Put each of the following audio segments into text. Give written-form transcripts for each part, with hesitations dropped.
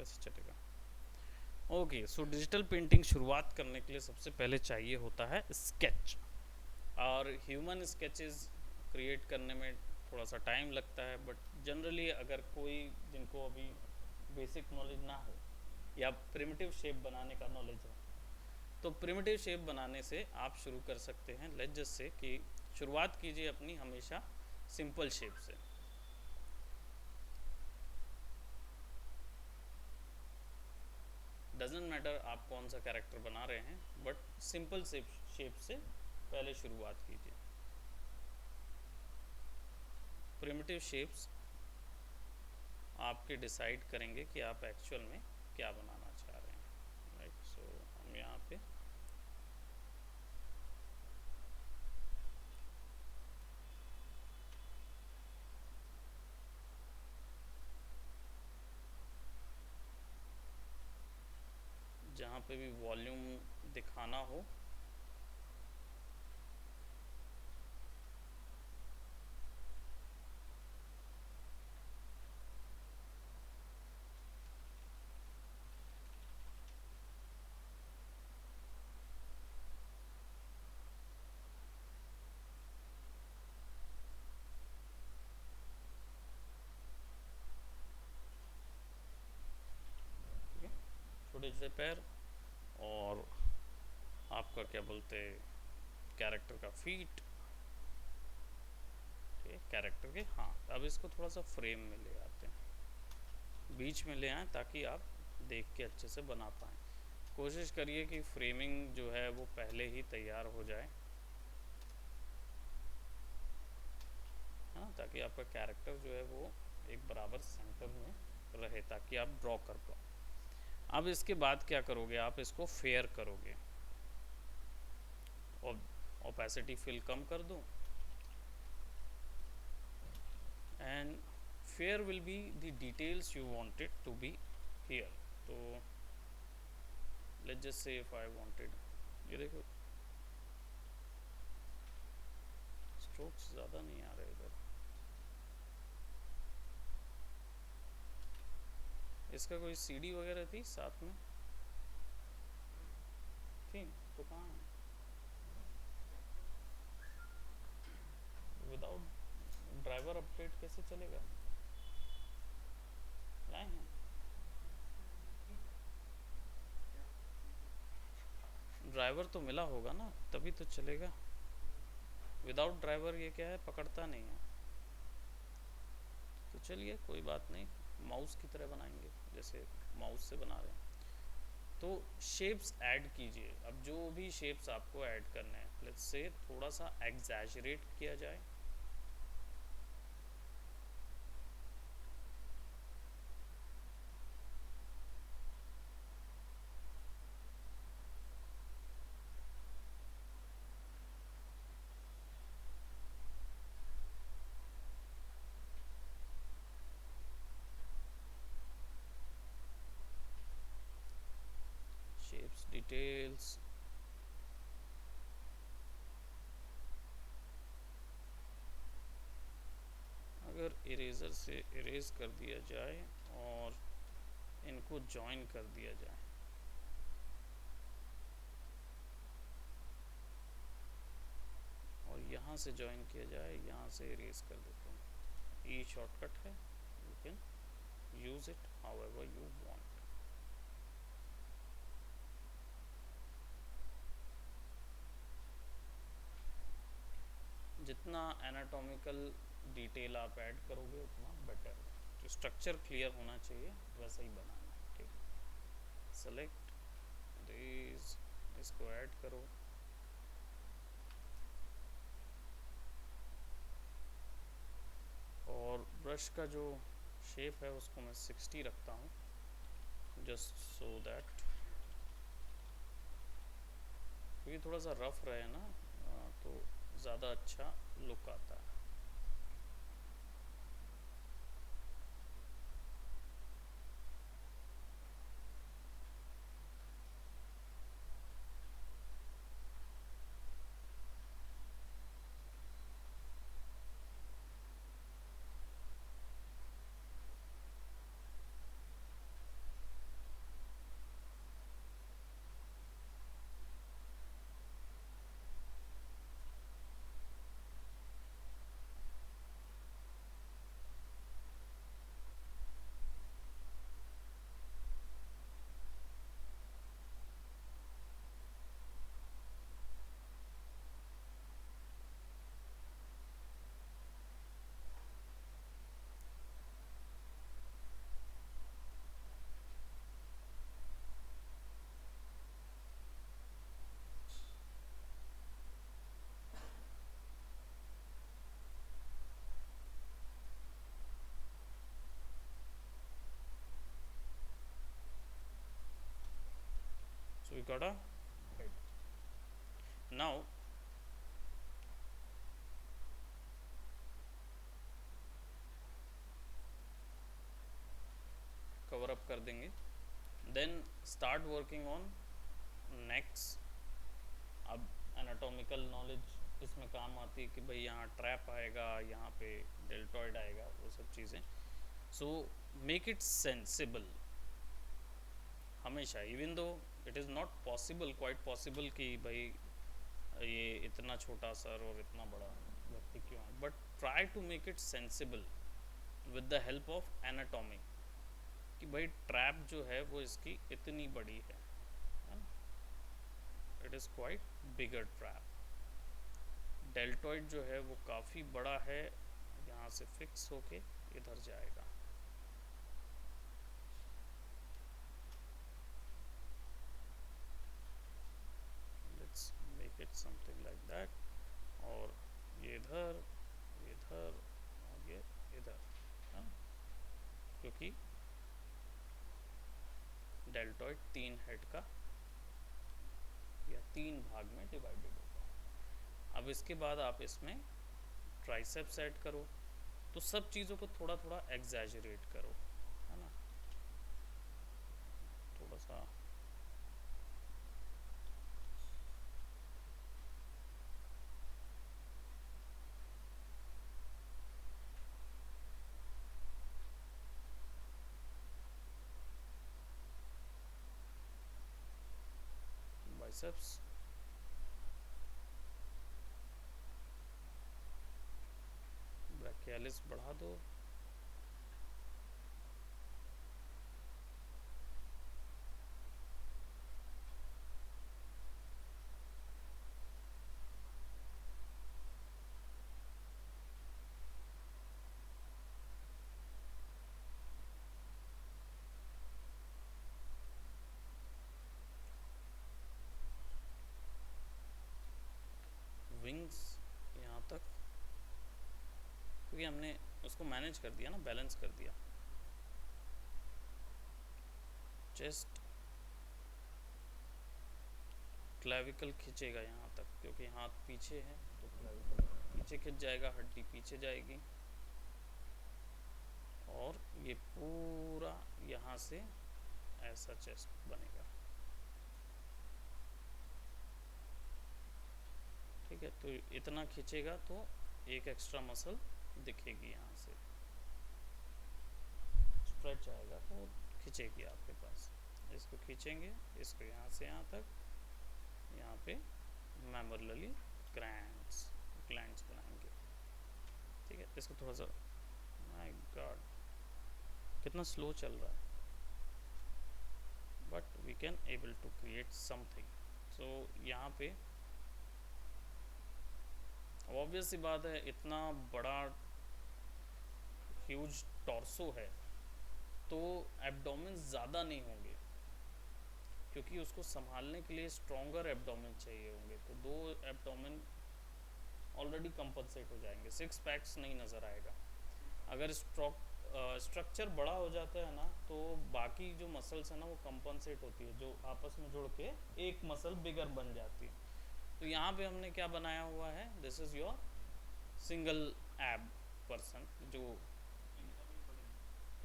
कैसे चलेगा। Okay, so digital painting शुरुआत करने के लिए सबसे पहले चाहिए होता है स्केच। और ह्यूमन स्केचेस क्रिएट करने में थोड़ा सा टाइम लगता है, बट जनरली अगर कोई जिनको अभी बेसिक नॉलेज ना हो या प्रिमिटिव शेप बनाने का नॉलेज है, तो प्रिमिटिव शेप बनाने से आप शुरू कर सकते हैं। लेट्स जस्ट से कि शुरुआत कीजिए अपनी हमेशा सिंपल शेप से। डजेंट मैटर आप कौन सा कैरेक्टर बना रहे हैं, बट सिंपल शेप से पहले शुरुआत कीजिए। प्रिमिटिव शेप्स आपके डिसाइड करेंगे कि आप एक्चुअल में क्या बनाना चाह रहे हैं। राइट, सो हम यहाँ पे जहाँ पे भी वॉल्यूम दिखाना हो, ठीक है, छोटे छोटे पैर, और आपका क्या बोलते कैरेक्टर का फीट, ठीक है, कैरेक्टर के। हाँ, अब इसको थोड़ा सा फ्रेम में ले आते हैं, बीच में ले आए ताकि आप देख के अच्छे से बना पाएँ। कोशिश करिए कि फ्रेमिंग जो है वो पहले ही तैयार हो जाए, है ना, ताकि आपका कैरेक्टर जो है वो एक बराबर सेंटर में रहे, ताकि आप ड्रॉ कर पाओ। अब इसके बाद क्या करोगे, आप इसको फेयर करोगे, और ओपेसिटी फिल कम कर दो, and fair will be the details you wanted to be here. तो let's just say if I wanted, ये देखो स्ट्रोक्स ज़्यादा नहीं आ रहे इधर, इसका कोई सीडी वगैरह थी साथ में, थी तो कहाँ है? विदाउट ड्राइवर अपडेट कैसे चलेगा? लाए हैं, ड्राइवर तो मिला होगा ना, तभी तो चलेगा। विदाउट ड्राइवर ये क्या है, पकड़ता नहीं है। तो चलिए कोई बात नहीं, माउस की तरह बनाएंगे जैसे माउस से बना रहे हैं। तो शेप्स ऐड कीजिए। अब जो भी शेप्स आपको ऐड करने हैं, लेट्स से थोड़ा सा एग्जैजरेट किया जाए, शेप्स डिटेल्स, अगर इरेजर से इरेज कर दिया जाए और इनको जॉइन कर दिया जाए, और यहाँ से जॉइन किया जाए, यहाँ से इरेज कर देते हैं। ई शॉर्टकट है, you can use it however you want. जितना एनाटॉमिकल डिटेल आप ऐड करोगे उतना बेटर है। जो स्ट्रक्चर क्लियर होना चाहिए वैसा ही बनाना है, ठीक। सेलेक्ट दिस, इसको ऐड करो, और ब्रश का जो शेप है उसको मैं 60 रखता हूँ, जस्ट सो दैट, क्योंकि थोड़ा सा रफ रहे ना, तो ज़्यादा अच्छा लुक आता है। we got a head. Now cover up कर देंगे, then start working on next. अब एनाटॉमिकल नॉलेज इसमें काम आती है कि भाई यहाँ ट्रैप आएगा, यहाँ पे डेल्टॉइड आएगा, वो सब चीज़ें। सो मेक इट सेंसिबल हमेशा, even though it is not possible, quite possible कि भाई ये इतना छोटा सर और इतना बड़ा व्यक्ति क्यों है, but try to make it sensible with the help of anatomy कि भाई ट्रैप जो है वो इसकी इतनी बड़ी है ना, it is quite bigger trap. Deltoid जो है वो काफ़ी बड़ा है, यहाँ से फिक्स होके इधर जाएगा। Let's make it something like that, और ये इधर, ये इधर और ये इधर, क्योंकि डेल्टॉइड 3 हेड का या 3 भाग में डिवाइडेड होता है। अब इसके बाद आप इसमें ट्राइसेप्स ऐड करो, तो सब चीज़ों को थोड़ा थोड़ा एग्जैजरेट करो, है ना, थोड़ा सा बाइसेप्स, ब्रैकियालिस बढ़ा दो, विंग्स यहाँ तक, क्योंकि हमने उसको मैनेज कर दिया ना, बैलेंस कर दिया। चेस्ट, क्लेविकल खींचेगा यहाँ तक, क्योंकि हाथ पीछे है तो क्लेविकल पीछे खिंच जाएगा, हड्डी पीछे जाएगी, और ये पूरा यहाँ से ऐसा चेस्ट बनेगा। ठीक है, तो इतना खींचेगा तो एक एक्स्ट्रा मसल दिखेगी, यहाँ से स्ट्रेच आएगा तो खींचेगी आपके पास। इसको खींचेंगे, इसको यहाँ से यहाँ तक, यहाँ पे मेमोरली ग्लैंड्स बनाएंगे। ठीक है, इसको थोड़ा सा, माय गॉड कितना स्लो चल रहा है, but we can able to create something. So यहाँ पे ऑब्वियस सी बात है, इतना बड़ा ह्यूज टॉर्सो है तो एब्डोमेन ज़्यादा नहीं होंगे, क्योंकि उसको संभालने के लिए स्ट्रॉन्गर एब्डोमेन चाहिए होंगे, तो 2 एब्डोमेन ऑलरेडी कंपनसेट हो जाएंगे, 6 पैक्स नहीं नज़र आएगा। अगर स्ट्रक्चर बड़ा हो जाता है ना, तो बाकी जो मसल्स है ना वो कंपनसेट होती है, जो आपस में जुड़ के एक मसल बिगर बन जाती है। तो यहाँ पे हमने क्या बनाया हुआ है, दिस इज़ योर सिंगल एब पर्सन, जो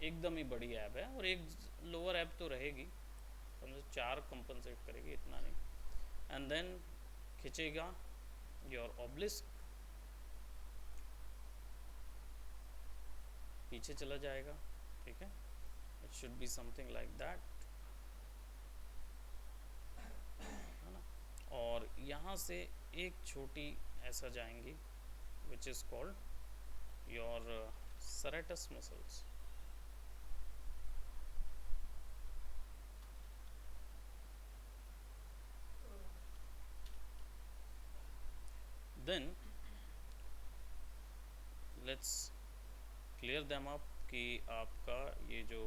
एकदम ही बड़ी ऐब है, और एक लोअर ऐब तो रहेगी, कम से 4 कंपनसेट करेगी, इतना नहीं। एंड देन खींचेगा योर ऑब्लिस्क, पीछे चला जाएगा। ठीक है, it should be something like that, है ना। और यहाँ से एक छोटी ऐसा जाएंगी, which is called your serratus muscles. Then let's clear them up कि आपका ये जो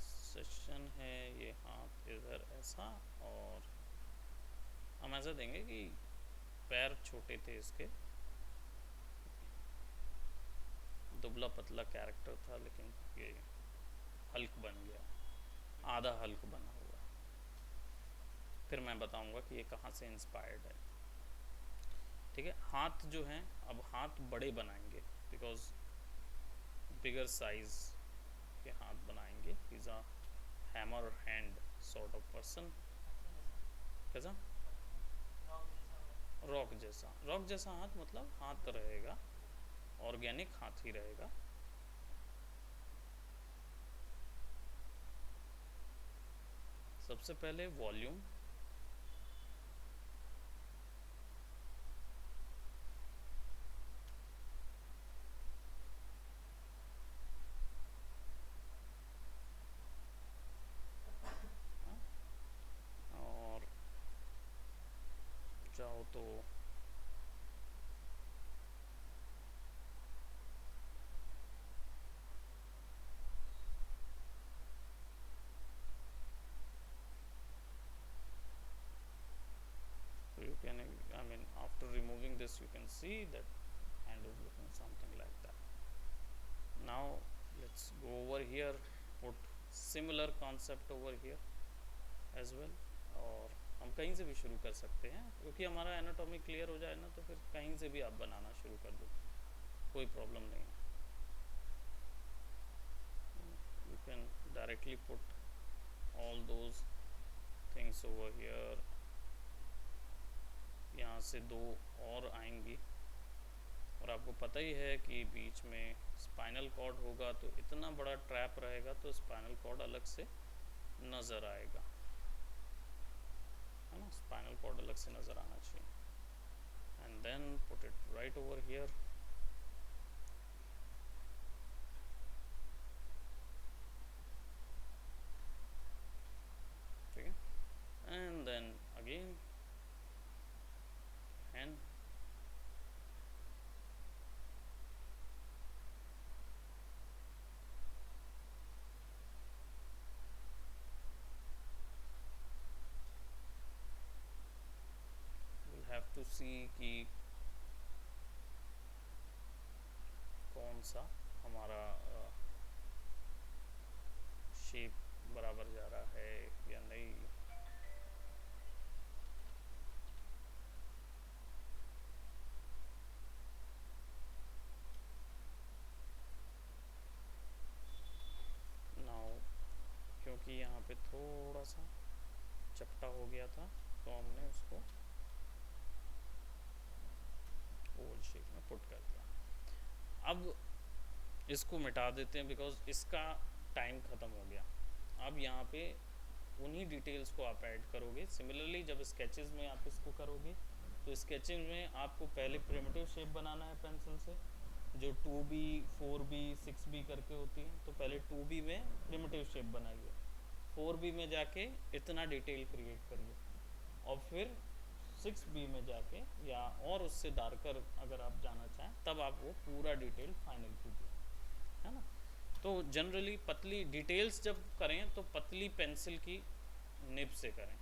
सेशन है, ये हाथ इधर ऐसा, और हम ऐसा देंगे कि पैर छोटे थे इसके, दुबला पतला कैरेक्टर था, लेकिन ये हल्क बन गया, आधा हल्क बना हुआ। फिर मैं बताऊंगा कि ये कहाँ से इंस्पायर्ड है। ठीक है, हाथ जो हैं, अब हाथ बड़े बनाएंगे बिकॉज बिगर साइज के हाथ बनाएंगे। Is a hammer hand sort of person. कैसा? रॉक जैसा हाथ, मतलब हाथ रहेगा, ऑर्गेनिक हाथ ही रहेगा। सबसे पहले वॉल्यूम, और चाहो तो you can, I mean, after removing this you can see that hand is looking something like that. Now let's go over here, put similar concept over here as well। और हम कहीं से भी शुरू कर सकते हैं, क्योंकि हमारा एनाटॉमी क्लियर हो जाए ना तो फिर कहीं से भी आप बनाना शुरू कर दो, कोई प्रॉब्लम नहीं है। You can directly put all those things over here। यहाँ से दो और आएंगी, और आपको पता ही है कि बीच में स्पाइनल कॉर्ड होगा तो इतना बड़ा ट्रैप रहेगा तो स्पाइनल कॉर्ड अलग से नज़र आएगा, है ना, स्पाइनल कॉर्ड अलग से नज़र आना चाहिए। And then put it right over here. ठीक है, and then again hand, we'll have to see कि कौन सा हमारा शेप बराबर जा रहा है या नहीं। नाउ क्योंकि यहाँ पे थोड़ा सा चपटा हो गया था तो हमने उसको ओवल शेप में पुट कर दिया। अब इसको मिटा देते हैं बिकॉज इसका टाइम ख़त्म हो गया। अब यहाँ पे उन्हीं डिटेल्स को आप ऐड करोगे। सिमिलरली जब स्केचेस में आप इसको करोगे तो स्केचिंग में आपको पहले प्रिमिटिव शेप बनाना है पेंसिल से, जो 2B 4B 6B करके होती है। तो पहले 2B में प्रिमिटिव शेप बनाइए, 4B में जाके इतना डिटेल क्रिएट करिए, और फिर 6B में जाके या और उससे डार्कर अगर आप जाना चाहें तब आप वो पूरा डिटेल फाइनल कीजिए, है ना। तो जनरली पतली डिटेल्स जब करें तो पतली पेंसिल की निब से करें।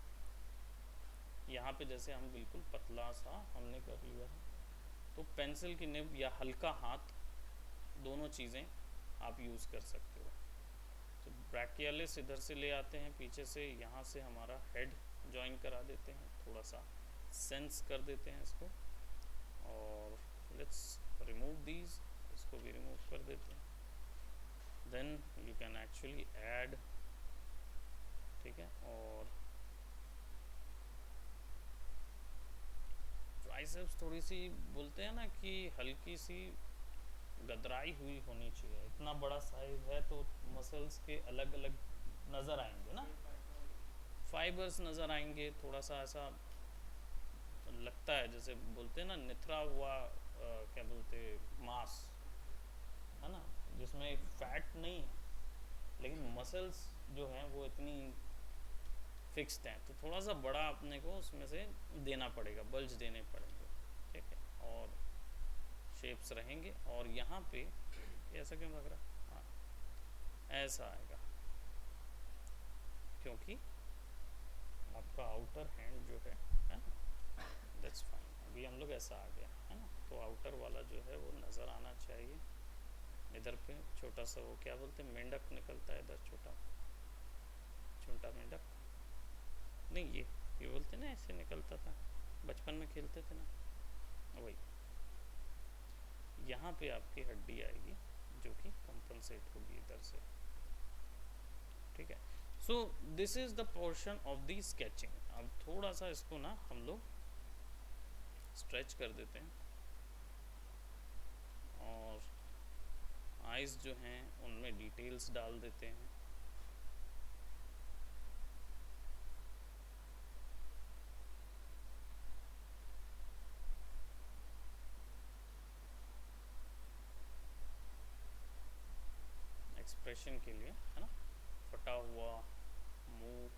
यहाँ पे जैसे हम बिल्कुल पतला सा हमने कर लिया है, तो पेंसिल की निब या हल्का हाथ, दोनों चीज़ें आप यूज़ कर सकते हो। तो ब्रैकियालिस इधर से ले आते हैं पीछे से, यहाँ से हमारा हेड जॉइन करा देते हैं, थोड़ा सा सेंस कर देते हैं इसको, और लेट्स रिमूव दीज, इसको भी रिमूव कर देते हैं। Then you can actually add, ठीक है, और ट्राइसेप्स थोड़ी सी बोलते हैं ना कि हल्की सी गदराई हुई होनी चाहिए। इतना बड़ा साइज है तो मसल्स के अलग अलग नज़र आएंगे ना, फाइबर्स नज़र आएंगे, थोड़ा सा ऐसा लगता है जैसे बोलते हैं ना निथरा हुआ क्या बोलते मांस, है ना, जिसमें फैट नहीं है लेकिन मसल्स जो हैं वो इतनी फिक्स्ड हैं, तो थोड़ा सा बड़ा अपने को उसमें से देना पड़ेगा, बल्ज देने पड़ेंगे। ठीक है, और शेप्स रहेंगे, और यहाँ पे ऐसा क्यों लग रहा है, हाँ ऐसा आएगा, क्योंकि आपका आउटर हैंड जो है ना, दैट्स फाइन। अभी हम लोग ऐसा आ गया है ना, तो आउटर वाला जो है वो नज़र आना चाहिए। इधर पे छोटा सा वो क्या बोलते हैं मेंढक निकलता है इधर, छोटा छोटा मेंढक नहीं, ये ये बोलते ना ऐसे निकलता था, बचपन में खेलते थे ना, वही। यहाँ पे आपकी हड्डी आएगी जो कि कंपनसेट होगी इधर से, ठीक है। So this is the portion of the sketching. अब थोड़ा सा इसको ना हम लोग स्ट्रेच कर देते हैं, और आइज जो हैं उनमें डिटेल्स डाल देते हैं। एक्सप्रेशन के लिए है ना, फटा हुआ मुंह,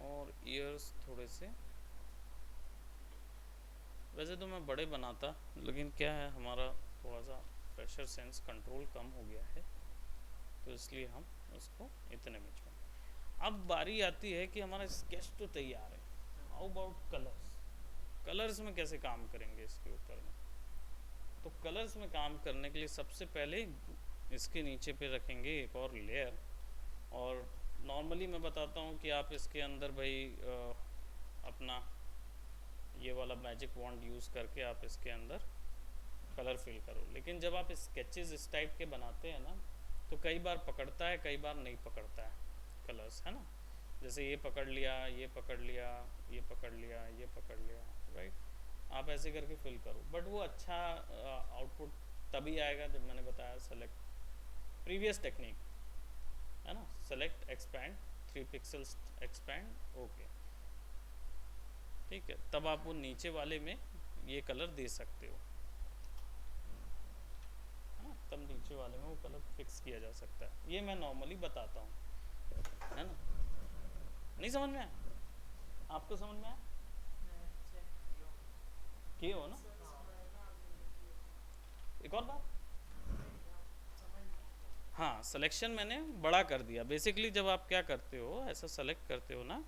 और ईयर्स थोड़े से, वैसे तो मैं बड़े बनाता, लेकिन क्या है हमारा थोड़ा सा प्रेशर सेंस कंट्रोल कम हो गया है, तो इसलिए हम उसको इतने में छोड़। अब बारी आती है कि हमारा स्केच तो तैयार है, हाउ अबाउट कलर्स। कलर्स में कैसे काम करेंगे इसके ऊपर में? तो कलर्स में काम करने के लिए सबसे पहले इसके नीचे पे रखेंगे एक और लेयर, और नॉर्मली मैं बताता हूँ कि आप इसके अंदर भाई अपना ये वाला मैजिक वॉन्ड यूज़ करके आप इसके अंदर कलर फिल करो, लेकिन जब आप स्केचेस इस टाइप के बनाते हैं ना, तो कई बार पकड़ता है, कई बार नहीं पकड़ता है कलर्स, है ना। जैसे ये पकड़ लिया, ये पकड़ लिया, ये पकड़ लिया, ये पकड़ लिया, राइट। आप ऐसे करके फिल करो, बट वो अच्छा आउटपुट तभी आएगा जब मैंने बताया सेलेक्ट प्रीवियस टेक्निक, है ना, select expand 3 pixels expand, okay, ठीक है। तब आप वो नीचे वाले में ये कलर दे सकते हो, है ना, तब नीचे वाले में वो कलर फिक्स किया जा सकता है। ये मैं नॉर्मली बताता हूँ, है ना। नहीं समझ में आया? आपको समझ में आया? किए हो ना? एक और बात, हाँ, सिलेक्शन मैंने बड़ा कर दिया। बेसिकली जब आप क्या करते हो, ऐसा सेलेक्ट करते हो ना,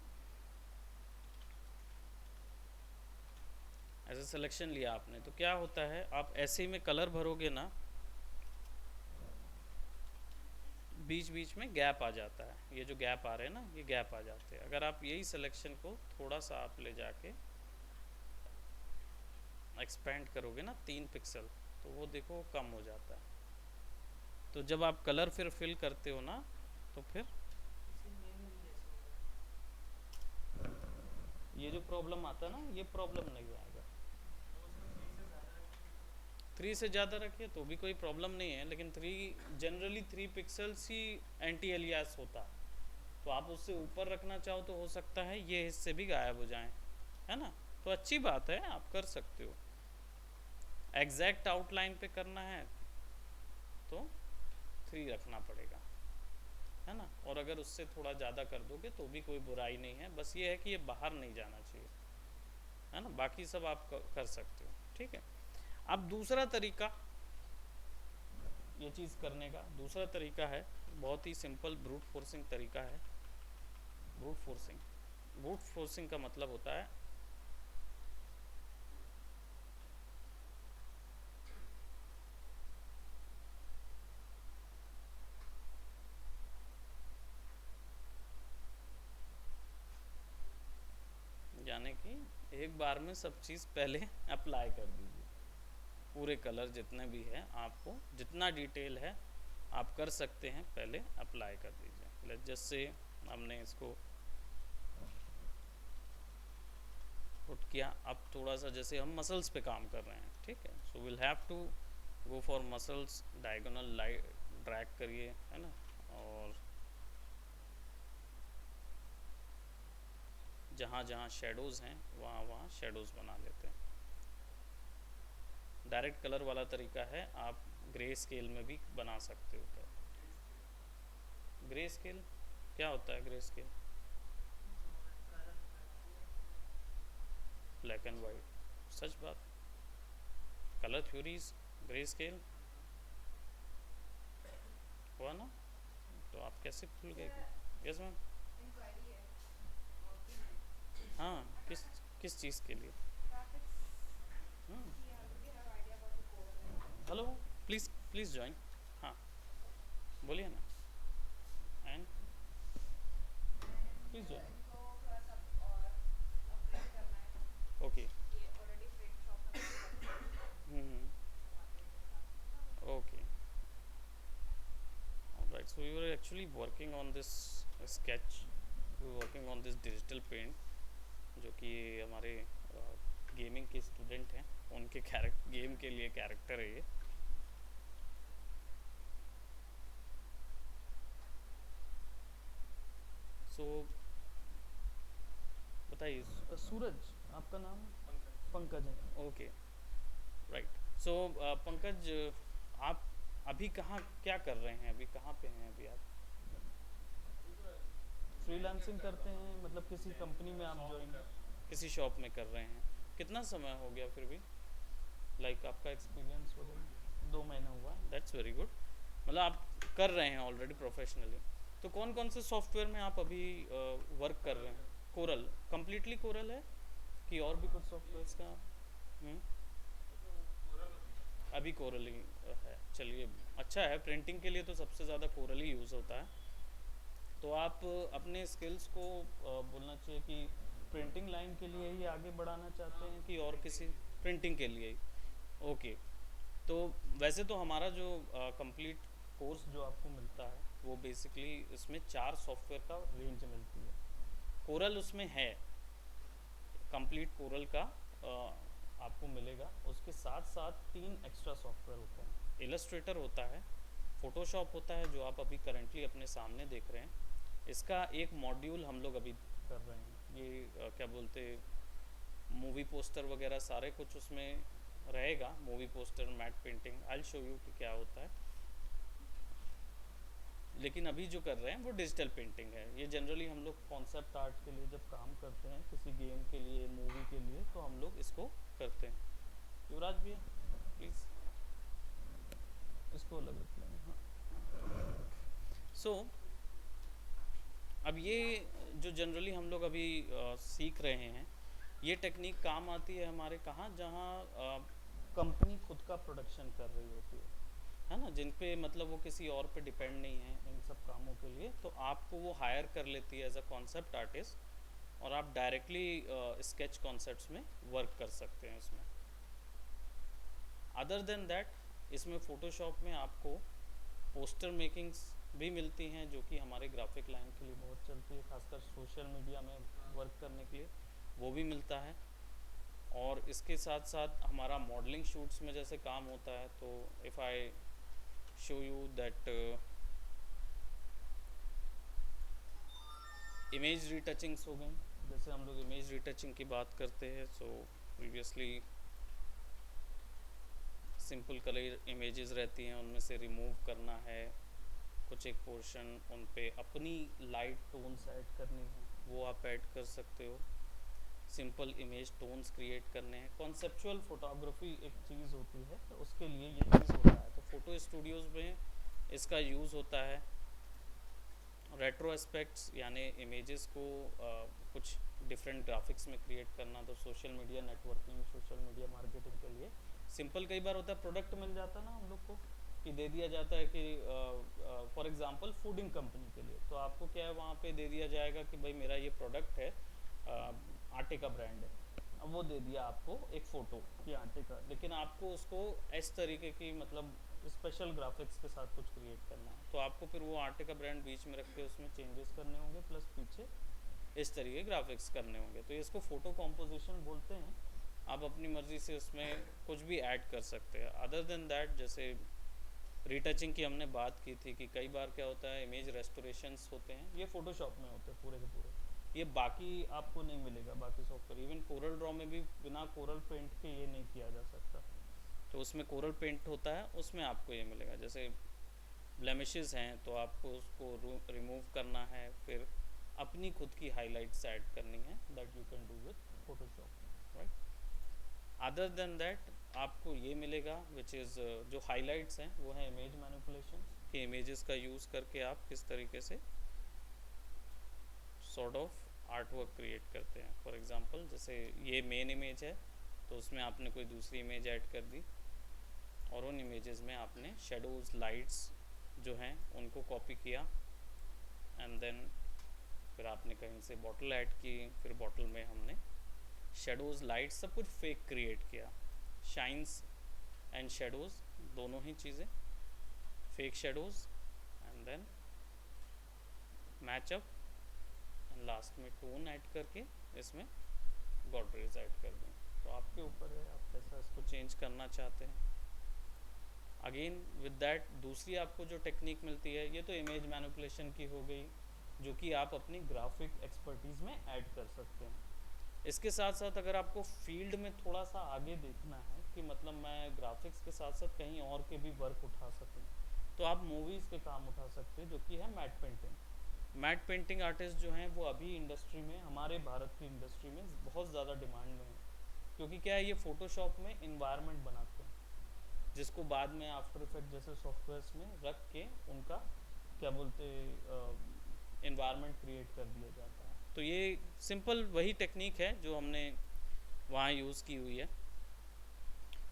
ऐसा सिलेक्शन लिया आपने, तो क्या होता है, आप ऐसे ही में कलर भरोगे ना, बीच बीच में गैप आ जाता है, ये जो गैप आ रहे हैं ना, ये गैप आ जाते हैं। अगर आप यही सिलेक्शन को थोड़ा सा आप ले जाके एक्सपेंड करोगे ना 3 पिक्सल, तो वो देखो वो कम हो जाता है। तो जब आप कलर फिर फिल करते हो ना, तो फिर ये जो प्रॉब्लम आता है ना, ये प्रॉब्लम नहीं आएगा। 3 से ज़्यादा रखिए तो भी कोई प्रॉब्लम नहीं है, लेकिन 3 जनरली 3 पिक्सल्स ही एंटी एलियास होता है। तो आप उससे ऊपर रखना चाहो तो हो सकता है ये हिस्से भी गायब हो जाएं, है ना। तो अच्छी बात है, आप कर सकते हो। एग्जैक्ट आउटलाइन पे करना है तो 3 रखना पड़ेगा, है ना। और अगर उससे थोड़ा ज़्यादा कर दोगे तो भी कोई बुराई नहीं है, बस ये है कि ये बाहर नहीं जाना चाहिए, है ना। बाकी सब आप कर सकते हो, ठीक है। अब दूसरा तरीका ये चीज़ करने का, दूसरा तरीका है बहुत ही सिंपल, ब्रूट फोर्सिंग तरीका है। ब्रूट फोर्सिंग, ब्रूट फोर्सिंग का मतलब होता है यानी कि एक बार में सब चीज़ पहले अप्लाई कर दीजिए, पूरे कलर जितने भी हैं, आपको जितना डिटेल है आप कर सकते हैं, पहले अप्लाई कर दीजिए। जैसे हमने इसको पुट किया, अब थोड़ा सा जैसे हम मसल्स पे काम कर रहे हैं, ठीक है। So will have to go for muscles, diagonal light drag करिए, है ना, और जहाँ जहाँ शेडोज़ हैं वहाँ वहाँ शेडोज़ बना लेते हैं। डायरेक्ट कलर वाला तरीका है, आप ग्रे स्केल में भी बना सकते हो। तो ग्रे स्केल क्या होता है? Grey scale black and white, सच बात। कलर थ्योरीज ग्रे स्केल हुआ ना, तो आप कैसे भूल गए? Yes ma'am. हाँ, किस किस चीज़ के लिए? Hello, please please join. हाँ, बोलिए ना। And please join. Okay. Hmm. Okay. Alright, so we were actually working on this sketch. We were working on this digital paint, जो कि हमारे गेमिंग के स्टूडेंट हैं, उनके कैरेक्टर, गेम के लिए कैरेक्टर है ये। सो बताइए, सूरज आपका नाम? पंकज है, ओके। राइट। सो पंकज, आप अभी कहाँ क्या कर रहे हैं, अभी कहाँ पे हैं अभी आप? फ्रीलांसिंग करते हैं, मतलब किसी कंपनी में आप ज्वाइन, किसी शॉप में कर रहे हैं? कितना समय हो गया फिर भी, लाइक आपका एक्सपीरियंस वगैरह? 2 महीना हुआ, दैट्स वेरी गुड। मतलब आप कर रहे हैं ऑलरेडी प्रोफेशनली। तो कौन कौन से सॉफ्टवेयर में आप अभी वर्क कर रहे हैं? कोरल, कम्प्लीटली कोरल है कि और भी कुछ सॉफ्टवेयर्स का? हम्म, अभी कोरल ही है, चलिए अच्छा है। प्रिंटिंग के लिए तो सबसे ज़्यादा कोरल ही यूज़ होता है। तो आप अपने स्किल्स को बोलना चाहिए कि प्रिंटिंग लाइन के लिए ही आगे बढ़ाना चाहते हैं कि और किसी? प्रिंटिंग के लिए ही, ओके। तो वैसे तो हमारा जो कंप्लीट कोर्स जो आपको मिलता है, वो बेसिकली इसमें 4 सॉफ्टवेयर का रेंज मिलती है। कोरल उसमें है, कंप्लीट कोरल का आपको मिलेगा। उसके साथ साथ 3 एक्स्ट्रा सॉफ्टवेयर होते हैं। इलस्ट्रेटर होता है, फोटोशॉप होता है जो आप अभी करेंटली अपने सामने देख रहे हैं। इसका एक मॉड्यूल हम लोग अभी कर रहे हैं। ये क्या बोलते, मूवी पोस्टर वगैरह सारे कुछ उसमें रहेगा। Movie poster, matte painting, I will show you कि क्या होता है। लेकिन अभी जो कर रहे हैं वो डिजिटल पेंटिंग है। ये जनरली हम लोग कॉन्सेप्ट आर्ट के लिए जब काम करते हैं, किसी गेम के लिए, मूवी के लिए, तो हम लोग इसको करते हैं। युवराज भैया प्लीज़ इसको अलग रख लेंगे। हाँ। सो अब ये जो जनरली हम लोग अभी सीख रहे हैं, ये टेक्निक काम आती है हमारे कहाँ, जहाँ कंपनी खुद का प्रोडक्शन कर रही होती है ना, जिन पे मतलब वो किसी और पे डिपेंड नहीं है इन सब कामों के लिए। तो आपको वो हायर कर लेती है एज अ कॉन्सेप्ट आर्टिस्ट, और आप डायरेक्टली स्केच कॉन्सेप्ट्स में वर्क कर सकते हैं उसमें। अदर देन दैट, इसमें फ़ोटोशॉप में आपको पोस्टर मेकिंग्स भी मिलती हैं, जो कि हमारे ग्राफिक लाइन के लिए बहुत चलती है, खासकर सोशल मीडिया में वर्क करने के लिए वो भी मिलता है। और इसके साथ साथ हमारा मॉडलिंग शूट्स में जैसे काम होता है, तो if I show you that image retouchings हो गई। जैसे हम लोग इमेज रीटचिंग की बात करते हैं, सो प्रीवियसली सिंपल कलर इमेजेस रहती हैं, उनमें से रिमूव करना है कुछ एक पोर्शन, उन पे अपनी लाइट टोन्स ऐड करनी है, वो आप ऐड कर सकते हो। सिंपल इमेज टोन्स क्रिएट करने हैं। कॉन्सेप्चुअल फोटोग्राफी एक चीज़ होती है, तो उसके लिए ये चीज़ होता है। तो फोटो स्टूडियोज़ में इसका यूज़ होता है। रेट्रो एस्पेक्ट्स यानी इमेजेस को कुछ डिफरेंट ग्राफिक्स में क्रिएट करना, तो social media networking, social media marketing के लिए सिंपल कई बार होता है, प्रोडक्ट मिल जाता है ना हम लोग को, कि दे दिया जाता है कि फॉर एग्जांपल फूडिंग कंपनी के लिए, तो आपको क्या है, वहाँ पे दे दिया जाएगा कि भाई मेरा ये प्रोडक्ट है, आटे का ब्रांड है। अब वो दे दिया आपको एक फ़ोटो कि आटे का, लेकिन आपको उसको इस तरीके की मतलब स्पेशल ग्राफिक्स के साथ कुछ क्रिएट करना है, तो आपको फिर वो आटे का ब्रांड बीच में रख के उसमें चेंजेस करने होंगे, प्लस पीछे इस तरीके ग्राफिक्स करने होंगे। तो इसको फ़ोटो कॉम्पोजिशन बोलते हैं। आप अपनी मर्ज़ी से उसमें कुछ भी ऐड कर सकते हैं। अदर देन दैट, जैसे रीटचिंग की हमने बात की थी कि कई बार क्या होता है, इमेज रेस्टोरेशंस होते हैं, ये फ़ोटोशॉप में होते हैं पूरे के पूरे। ये बाकी आपको नहीं मिलेगा, बाकी सॉफ्टवेयर। इवन कोरल ड्रॉ में भी बिना कोरल पेंट के ये नहीं किया जा सकता, तो उसमें कोरल पेंट होता है, उसमें आपको ये मिलेगा। जैसे ब्लेमिशेस हैं, तो आपको उसको रिमूव करना है, फिर अपनी खुद की हाइलाइट्स ऐड करनी है, that you can do with Photoshop, right. Other than that आपको ये मिलेगा विच इज़ जो हाइलाइट्स हैं वो है इमेज मैनिपुलेशन, कि इमेजेस का यूज़ करके आप किस तरीके से sort of art work create करते हैं। फॉर एग्जांपल जैसे ये मेन इमेज है, तो उसमें आपने कोई दूसरी इमेज ऐड कर दी, और उन इमेजेस में आपने शेडोज़ लाइट्स जो हैं उनको कॉपी किया, एंड देन फिर आपने कहीं से बॉटल ऐड की, फिर बॉटल में हमने शेडोज़ लाइट्स सब कुछ फेक क्रिएट किया, शाइन्स एंड शेडोज़ दोनों ही चीज़ें, fake shadows and then match up, and last में टोन ऐड करके इसमें गॉड रेज ऐड कर दें। तो आपके ऊपर है, आप कैसा इसको चेंज करना चाहते हैं। अगेन विद दैट दूसरी आपको जो टेक्निक मिलती है, ये तो इमेज मैनिपुलेशन की हो गई, जो कि आप अपनी ग्राफिक एक्सपर्टीज़ में ऐड कर सकते हैं। इसके साथ साथ अगर आपको फील्ड में थोड़ा सा आगे देखना है कि मतलब मैं ग्राफिक्स के साथ साथ कहीं और के भी वर्क उठा सकूं, तो आप मूवीज़ के काम उठा सकते हैं, जो कि है matte painting. Matte painting artist जो हैं वो अभी इंडस्ट्री में, हमारे भारत की इंडस्ट्री में बहुत ज़्यादा डिमांड में है, क्योंकि क्या है, ये फ़ोटोशॉप में इन्वायरमेंट बनाते हैं, जिसको बाद में आफ्टर इफेक्ट जैसे सॉफ्टवेयर्स में रख के उनका क्या बोलते इन्वायरमेंट क्रिएट कर दिया जाता है। तो ये सिंपल वही टेक्निक है जो हमने वहाँ यूज़ की हुई है।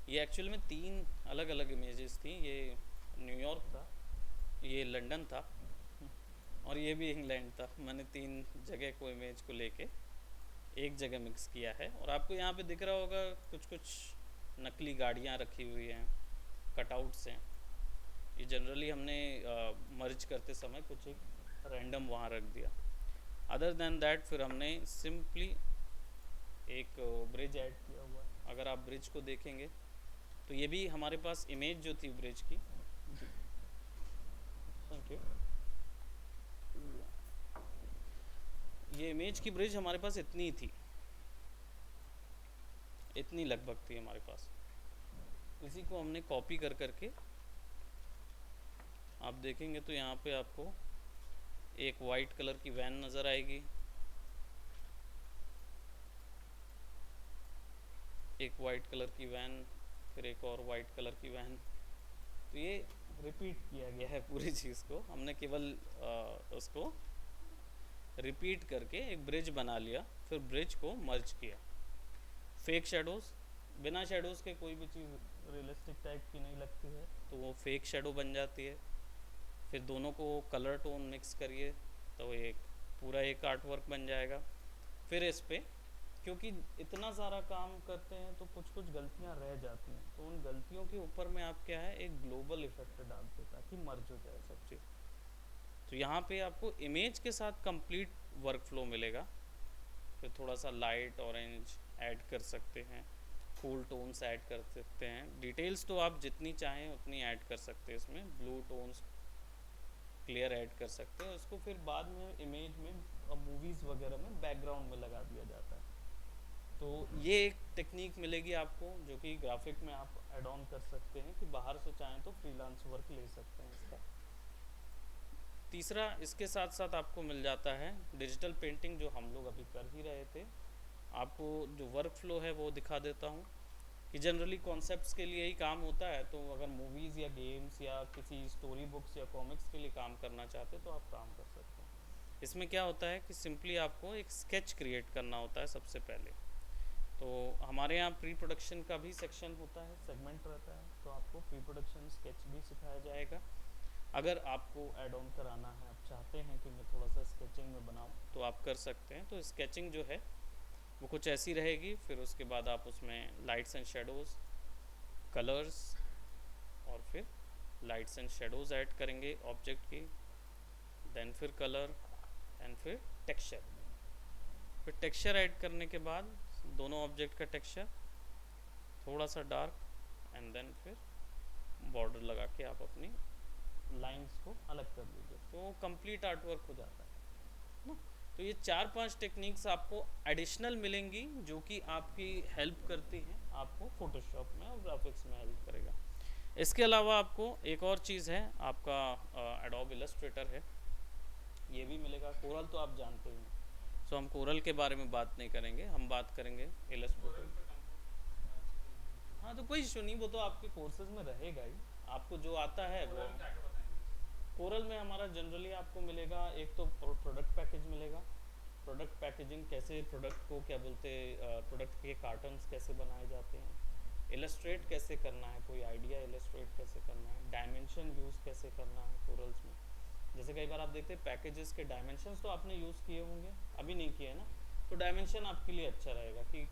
ये एक्चुअल में 3 अलग अलग इमेजेस थी, ये न्यूयॉर्क था, ये लंदन था, और ये भी इंग्लैंड था। मैंने 3 जगह को इमेज को लेके एक जगह मिक्स किया है, और आपको यहाँ पे दिख रहा होगा कुछ कुछ नकली गाड़ियाँ रखी हुई हैं, कटआउट्स हैं। ये जनरली हमने मर्ज करते समय कुछ एक रैंडम वहाँ रख दिया। अदर देन दैट फिर हमने सिंपली एक ब्रिज ऐड किया हुआ है। अगर आप ब्रिज को देखेंगे तो ये भी हमारे पास इमेज जो थी ब्रिज की, थैंक यू, ये इमेज की ब्रिज हमारे पास इतनी ही थी, इतनी लगभग थी हमारे पास। इसी को हमने कॉपी कर करके आप देखेंगे तो यहाँ पे आपको एक वाइट कलर की वैन नज़र आएगी, एक वाइट कलर की वैन, फिर एक और वाइट कलर की वैन। तो ये रिपीट किया गया है पूरी चीज़ को, हमने केवल उसको रिपीट करके एक ब्रिज बना लिया, फिर ब्रिज को मर्ज किया। फेक शेडोज़, बिना शेडोज़ के कोई भी चीज़ रियलिस्टिक टाइप की नहीं लगती है, तो वो फेक शेडो बन जाती है। फिर दोनों को कलर टोन मिक्स करिए तो एक पूरा एक आर्ट वर्क बन जाएगा। फिर इस पर क्योंकि इतना सारा काम करते हैं तो कुछ कुछ गलतियां रह जाती हैं, तो उन गलतियों के ऊपर में आप क्या है एक ग्लोबल इफेक्ट डालते ताकि मर्ज हो जाए सब चीज़। तो यहाँ पे आपको इमेज के साथ कंप्लीट वर्क फ्लो मिलेगा। फिर थोड़ा सा लाइट ऑरेंज ऐड कर सकते हैं, कूल टोन्स ऐड कर सकते हैं, डिटेल्स तो आप जितनी चाहें उतनी ऐड कर सकते हैं, इसमें ब्लू टोन्स क्लियर ऐड कर सकते हैं। उसको फिर बाद में इमेज में मूवीज़ वगैरह में बैकग्राउंड में लगा दिया जाता है। तो ये एक टेक्निक मिलेगी आपको, जो कि ग्राफिक में आप ऐड ऑन कर सकते हैं कि बाहर से चाहें तो फ्रीलांस वर्क ले सकते हैं इसका। तीसरा इसके साथ साथ आपको मिल जाता है डिजिटल पेंटिंग, जो हम लोग अभी कर ही रहे थे। आपको जो वर्क फ्लो है वो दिखा देता हूँ कि जनरली कॉन्सेप्ट्स के लिए ही काम होता है, तो अगर मूवीज़ या गेम्स या किसी स्टोरी बुक्स या कॉमिक्स के लिए काम करना चाहते तो आप काम कर सकते हैं। इसमें क्या होता है कि सिंपली आपको एक स्केच क्रिएट करना होता है सबसे पहले। तो हमारे यहाँ प्री प्रोडक्शन का भी सेक्शन होता है, सेगमेंट रहता है, तो आपको प्री प्रोडक्शन स्केच भी सिखाया जाएगा। अगर आपको ऐड ऑन कराना है, आप चाहते हैं कि मैं थोड़ा सा स्केचिंग में बनाऊँ, तो आप कर सकते हैं। तो स्केचिंग जो है वो कुछ ऐसी रहेगी। फिर उसके बाद आप उसमें लाइट्स एंड शेडोज़, कलर्स, और फिर लाइट्स एंड शेडोज़ ऐड करेंगे ऑब्जेक्ट की, देन फिर कलर एंड फिर टेक्सचर। फिर टेक्सचर ऐड करने के बाद दोनों ऑब्जेक्ट का टेक्सचर थोड़ा सा डार्क, एंड देन फिर बॉर्डर लगा के आप अपनी लाइंस को अलग कर लीजिए, तो कंप्लीट आर्ट वर्क हो जाता है ना। तो ये 4-5 टेक्निक्स आपको एडिशनल मिलेंगी, जो कि आपकी हेल्प करती हैं आपको फोटोशॉप में और ग्राफिक्स में हेल्प करेगा। इसके अलावा आपको एक और चीज़ है, आपका एडोब इलस्ट्रेटर है, ये भी मिलेगा। कोरल तो आप जानते ही हैं, सो हम कोरल के बारे में बात नहीं करेंगे, हम बात करेंगे इलस्ट्रेटर। हाँ तो कोई इशू नहीं, वो तो आपके कोर्सेज में रहेगा ही, आपको जो आता है वो। कोरल में हमारा जनरली आपको मिलेगा, एक तो प्रोडक्ट पैकेज मिलेगा। प्रोडक्ट पैकेज पैकेजिंग, कैसे प्रोडक्ट को क्या बोलते हैं, प्रोडक्ट के कार्टन्स कैसे बनाए जाते हैं, इलस्ट्रेट कैसे करना है, कोई आइडिया इलस्ट्रेट कैसे करना है, डायमेंशन यूज़ कैसे करना है कोरल्स में। जैसे कई बार आप देखते हैं पैकेजेस के डायमेंशंस तो आपने यूज़ किए होंगे, अभी नहीं किए ना, तो डायमेंशन आपके लिए अच्छा रहेगा कि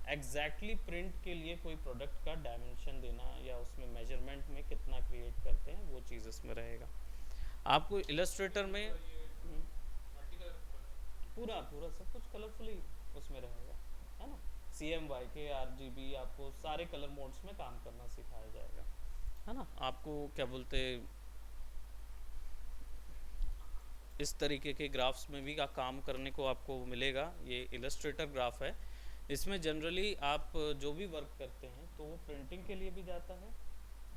एग्जैक्टली प्रिंट के लिए कोई प्रोडक्ट का डायमेंशन देना या उसमें मेजरमेंट में कितना क्रिएट करते हैं वो चीज़ इसमें रहेगा। आपको इलस्ट्रेटर में पूरा पूरा सब कुछ कलरफुली उसमें रहेगा, है ना। CMYK RGB आपको सारे कलर मोड्स में काम करना सिखाया जाएगा, है ना। आपको क्या बोलते इस तरीके के ग्राफ्स में भी का काम करने को आपको मिलेगा। ये इलस्ट्रेटर ग्राफ है, इसमें जनरली आप जो भी वर्क करते हैं तो वो प्रिंटिंग के लिए भी जाता है,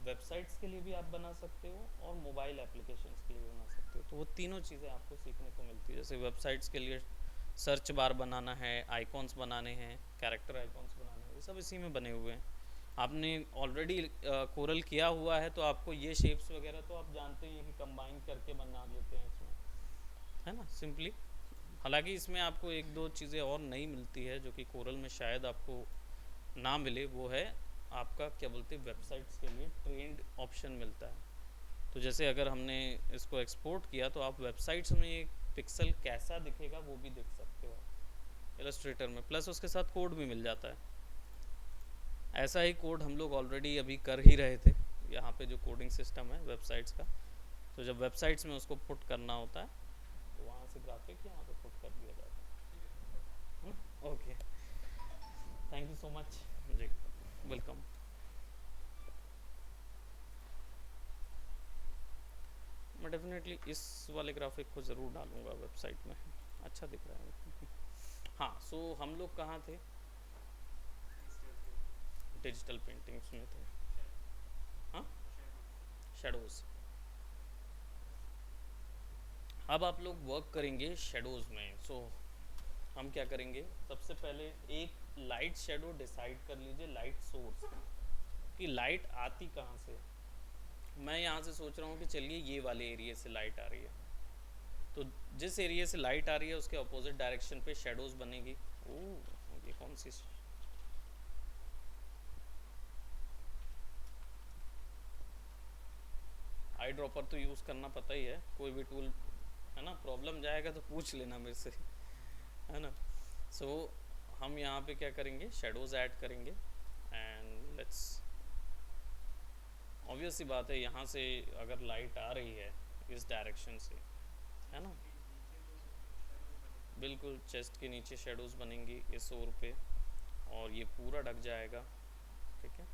वेबसाइट्स के लिए भी आप बना सकते हो और मोबाइल एप्लीकेशंस के लिए भी बना सकते हो। तो वो तीनों चीज़ें आपको सीखने को मिलती है। जैसे वेबसाइट्स के लिए सर्च बार बनाना है, आइकॉन्स बनाने हैं, कैरेक्टर आइकॉन्स बनाने हैं, ये सब इसी में बने हुए हैं। आपने ऑलरेडी कोरल किया हुआ है तो आपको ये शेप्स वगैरह तो आप जानते ही हैं कि कंबाइन करके बना लेते हैं इसमें, है ना, सिंपली। हालांकि इसमें आपको एक दो चीज़ें और नई मिलती है जो कि कोरल में शायद आपको ना मिले, वो है आपका क्या बोलते हैं वेबसाइट्स के लिए ट्रेंड ऑप्शन मिलता है। तो जैसे अगर हमने इसको एक्सपोर्ट किया तो आप वेबसाइट्स में एक पिक्सल कैसा दिखेगा वो भी देख सकते हो इलस्ट्रेटर में, प्लस उसके साथ कोड भी मिल जाता है। ऐसा ही कोड हम लोग ऑलरेडी अभी कर ही रहे थे यहाँ पे, जो कोडिंग सिस्टम है वेबसाइट्स का। तो जब वेबसाइट्स में उसको पुट करना होता है तो वहाँ से ग्राफिक यहाँ पे पुट कर दिया जाता है। Okay, thank you so much ji, welcome. मैं डेफिनेटली इस वाले ग्राफिक को ज़रूर डालूंगा वेबसाइट में, अच्छा दिख रहा है। हाँ, सो हम लोग कहाँ थे? डिजिटल पेंटिंग्स में थे। हाँ, शेडोज़। अब आप लोग वर्क करेंगे शेडोज़ में। सो हम क्या करेंगे, सबसे पहले एक लाइट शेडो डिसाइड कर लीजिए, लाइट सोर्स कि लाइट आती कहाँ से। मैं यहाँ से सोच रहा हूँ कि चलिए ये वाले एरिया से लाइट आ रही है, तो जिस एरिया से लाइट आ रही है उसके अपोजिट डायरेक्शन पे शेडोज़ बनेगी। ओह, ये कौन सी आई ड्रॉपर तो यूज़ करना पता ही है, कोई भी टूल, है ना। प्रॉब्लम जाएगा तो पूछ लेना मेरे से, है ना। सो हम यहाँ पे क्या करेंगे, शेडोज़ ऐड करेंगे एंड लेट्स, ऑब्वियस सी बात है यहाँ से अगर लाइट आ रही है इस डायरेक्शन से, है ना, बिल्कुल चेस्ट के नीचे शेडोज़ बनेंगी इस ओर पे और ये पूरा ढक जाएगा, ठीक है।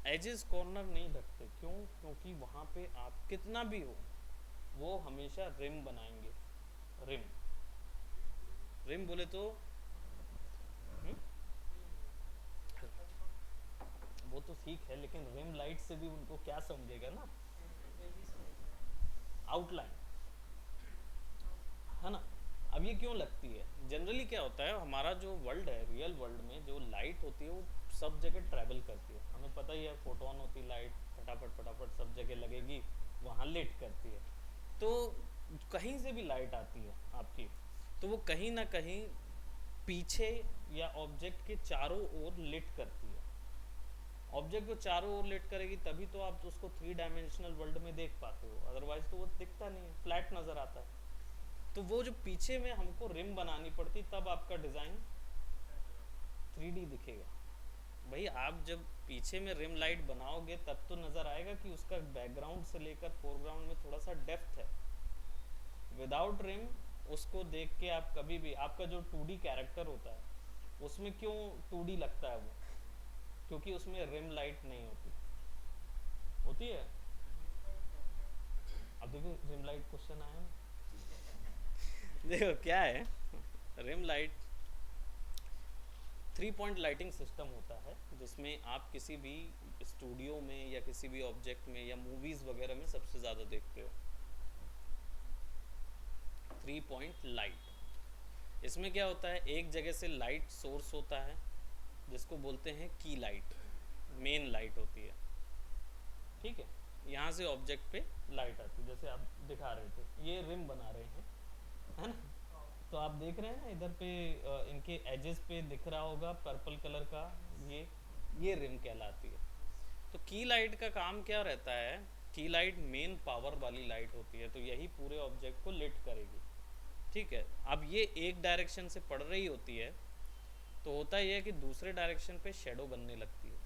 एजेस कॉर्नर नहीं ढकते, क्यों? क्योंकि वहाँ पे आप कितना भी हो वो हमेशा रिम बनाएंगे। रिम, रिम बोले तो वो तो ठीक है, लेकिन रिम लाइट से भी उनको क्या समझेगा ना, आउटलाइन, है ना। अब ये क्यों लगती है, जनरली क्या होता है, हमारा जो वर्ल्ड है, रियल वर्ल्ड में जो लाइट होती है वो सब जगह ट्रैवल करती है, हमें पता ही है। फोटोन होती है लाइट, फटाफट फटाफट सब जगह लगेगी, वहाँ लिट करती है। तो कहीं से भी लाइट आती है आपकी, तो वो कहीं ना कहीं पीछे या ऑब्जेक्ट के चारों ओर लिट करती है। ऑब्जेक्ट को चारों ओर लिट करेगी तभी तो आप उसको 3 डायमेंशनल वर्ल्ड में देख पाते हो, अदरवाइज तो वो दिखता नहीं है, फ्लैट नज़र आता है। तो वो जो पीछे में हमको रिम बनानी पड़ती, तब आपका डिज़ाइन 3D दिखेगा। भाई आप जब पीछे में रिम लाइट बनाओगे तब तो नज़र आएगा कि उसका बैकग्राउंड से लेकर फोरग्राउंड में थोड़ा सा डेप्थ है। विदाउट रिम उसको देख के आप कभी भी, आपका जो 2D कैरेक्टर होता है उसमें क्यों 2D लगता है वो, क्योंकि उसमें रिम लाइट नहीं होती, होती है। अब देखो रिम लाइट क्वेश्चन आया ना। देखो क्या है, rim light 3 point lighting system होता है जिसमें आप किसी भी स्टूडियो में या किसी भी ऑब्जेक्ट में या मूवीज़ वगैरह में सबसे ज़्यादा देखते हो। 3 पॉइंट लाइट, इसमें क्या होता है, एक जगह से लाइट सोर्स होता है जिसको बोलते हैं की लाइट, मेन लाइट होती है, ठीक है। यहाँ से ऑब्जेक्ट पे लाइट आती है, जैसे आप दिखा रहे थे, ये रिम बना रहे हैं, है ना। तो आप देख रहे हैं ना इधर पे इनके एजेस पे दिख रहा होगा पर्पल कलर का, ये ये रिम कहलाती है। तो की लाइट का काम क्या रहता है, की लाइट मेन पावर वाली लाइट होती है, तो यही पूरे ऑब्जेक्ट को लिट करेगी। ठीक है, अब ये एक डायरेक्शन से पड़ रही होती है, तो होता यह है कि दूसरे डायरेक्शन पे शेडो बनने लगती है,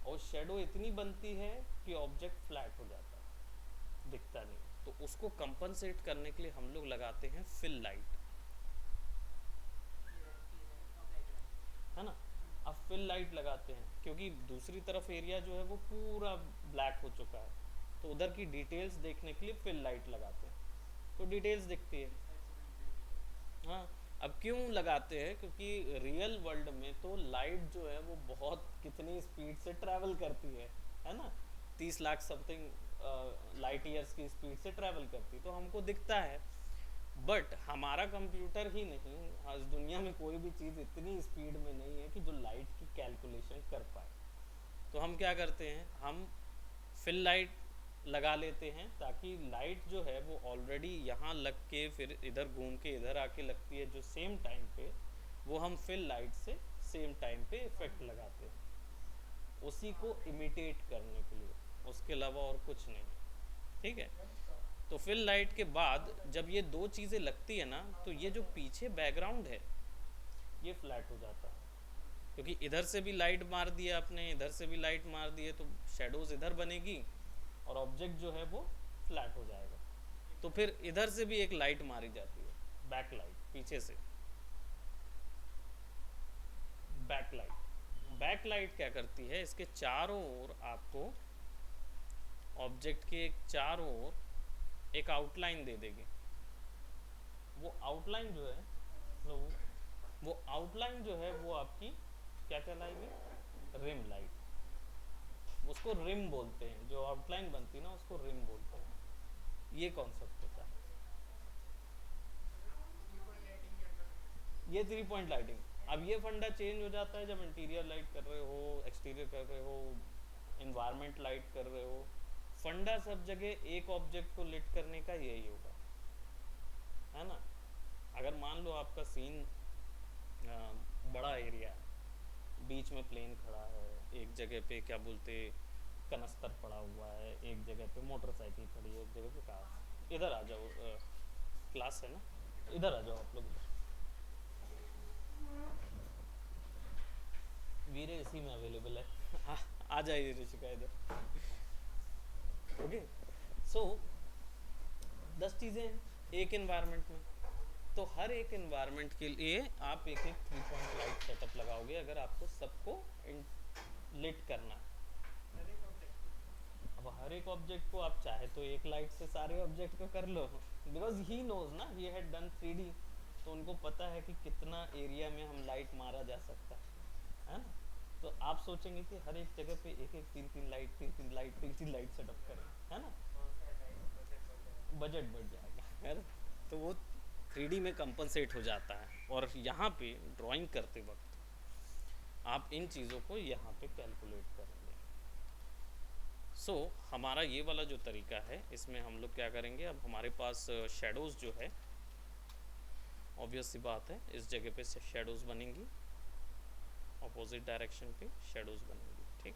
और शेडो इतनी बनती है कि ऑब्जेक्ट फ्लैट हो जाता है, दिखता नहीं। तो उसको कंपनसेट करने के लिए हम लोग लगाते हैं फिल लाइट, है ना। अब फिल लाइट लगाते हैं क्योंकि दूसरी तरफ एरिया जो है वो पूरा ब्लैक हो चुका है, तो उधर की डिटेल्स देखने के लिए फिल लाइट लगाते हैं, तो डिटेल्स दिखती है। हाँ, अब क्यों लगाते हैं, क्योंकि रियल वर्ल्ड में तो लाइट जो है वो बहुत कितनी स्पीड से ट्रैवल करती है ना, 30 लाख समथिंग लाइट ईयर्स की स्पीड से ट्रैवल करती, तो हमको दिखता है। बट हमारा कंप्यूटर ही नहीं, आज दुनिया में कोई भी चीज़ इतनी स्पीड में नहीं है कि जो लाइट की कैलकुलेशन कर पाए। तो हम क्या करते हैं, हम फिल लाइट लगा लेते हैं, ताकि लाइट जो है वो ऑलरेडी यहाँ लग के फिर इधर घूम के इधर आके लगती है जो सेम टाइम पे, वो हम फिल लाइट से सेम टाइम पे इफेक्ट लगाते हैं, उसी को इमिटेट करने के लिए, उसके अलावा और कुछ नहीं। ठीक है, तो फिल लाइट के बाद जब ये दो चीज़ें लगती है ना, तो ये जो पीछे बैकग्राउंड है ये फ्लैट हो जाता है, क्योंकि इधर से भी लाइट मार दिया आपने, इधर से भी लाइट मार दी है, तो शेडोज इधर बनेगी और ऑब्जेक्ट जो है वो फ्लैट हो जाएगा। तो फिर इधर से भी एक लाइट मारी जाती है, बैक लाइट, पीछे से बैक लाइट। बैक लाइट क्या करती है, इसके चारों ओर आपको, ऑब्जेक्ट के चारों ओर एक आउटलाइन दे देगी। वो आउटलाइन जो है, वो आउटलाइन जो है वो आपकी क्या कहलाएगी, रिम लाइट। उसको रिम बोलते हैं, जो आउटलाइन बनती है ना उसको रिम बोलते हैं। ये कॉन्सेप्ट होता है, ये 3 पॉइंट लाइटिंग। अब ये फंडा चेंज हो जाता है जब इंटीरियर लाइट कर रहे हो, एक्सटीरियर कर रहे हो, इन्वायरमेंट लाइट कर रहे हो। फंडा सब जगह एक ऑब्जेक्ट को लिट करने का यही होगा, है ना। अगर मान लो आपका सीन बड़ा एरिया है, बीच में प्लेन खड़ा है, एक जगह पे क्या बोलते कनस्तर पड़ा हुआ है, एक जगह पे मोटरसाइकिल खड़ी है, एक जगह पे कार। इधर आ जाओ, क्लास है ना, इधर आ जाओ आप लोग इधर। वीरे इसी में अवेलेबल है। आ जाइए ऋषिका इधर। ओके, सो 10 चीज़ें हैं एक इन्वायरमेंट में, तो हर एक इन्वायरमेंट के लिए आप एक एक 3 पॉइंट लाइट सेटअप लगाओगे, अगर आपको सबको लिट करना है। अब हर एक ऑब्जेक्ट को आप चाहे तो एक लाइट से सारे ऑब्जेक्ट को कर लो, बिकॉज ही नोज ना, ही हैड डन 3D, तो उनको पता है कि कितना एरिया में हम लाइट मारा जा सकता है ना। तो आप सोचेंगे कि हर एक जगह पे एक एक 3-3 लाइट, 3-3 लाइट, 3-3 लाइट सेटअप करें, है ना, बजट बढ़ जाएगा, है ना। तो वो 3D में कंपनसेट हो जाता है, और यहाँ पे ड्राइंग करते वक्त आप इन चीज़ों को यहाँ पे कैलकुलेट करेंगे। हमारा ये वाला जो तरीका है, इसमें हम लोग क्या करेंगे, अब हमारे पास शेडोज़ जो है, ऑब्वियस सी बात है इस जगह पे शेडोज़ बनेंगी, अपोजिट डायरेक्शन पे शेडोज़ बनेंगी। ठीक,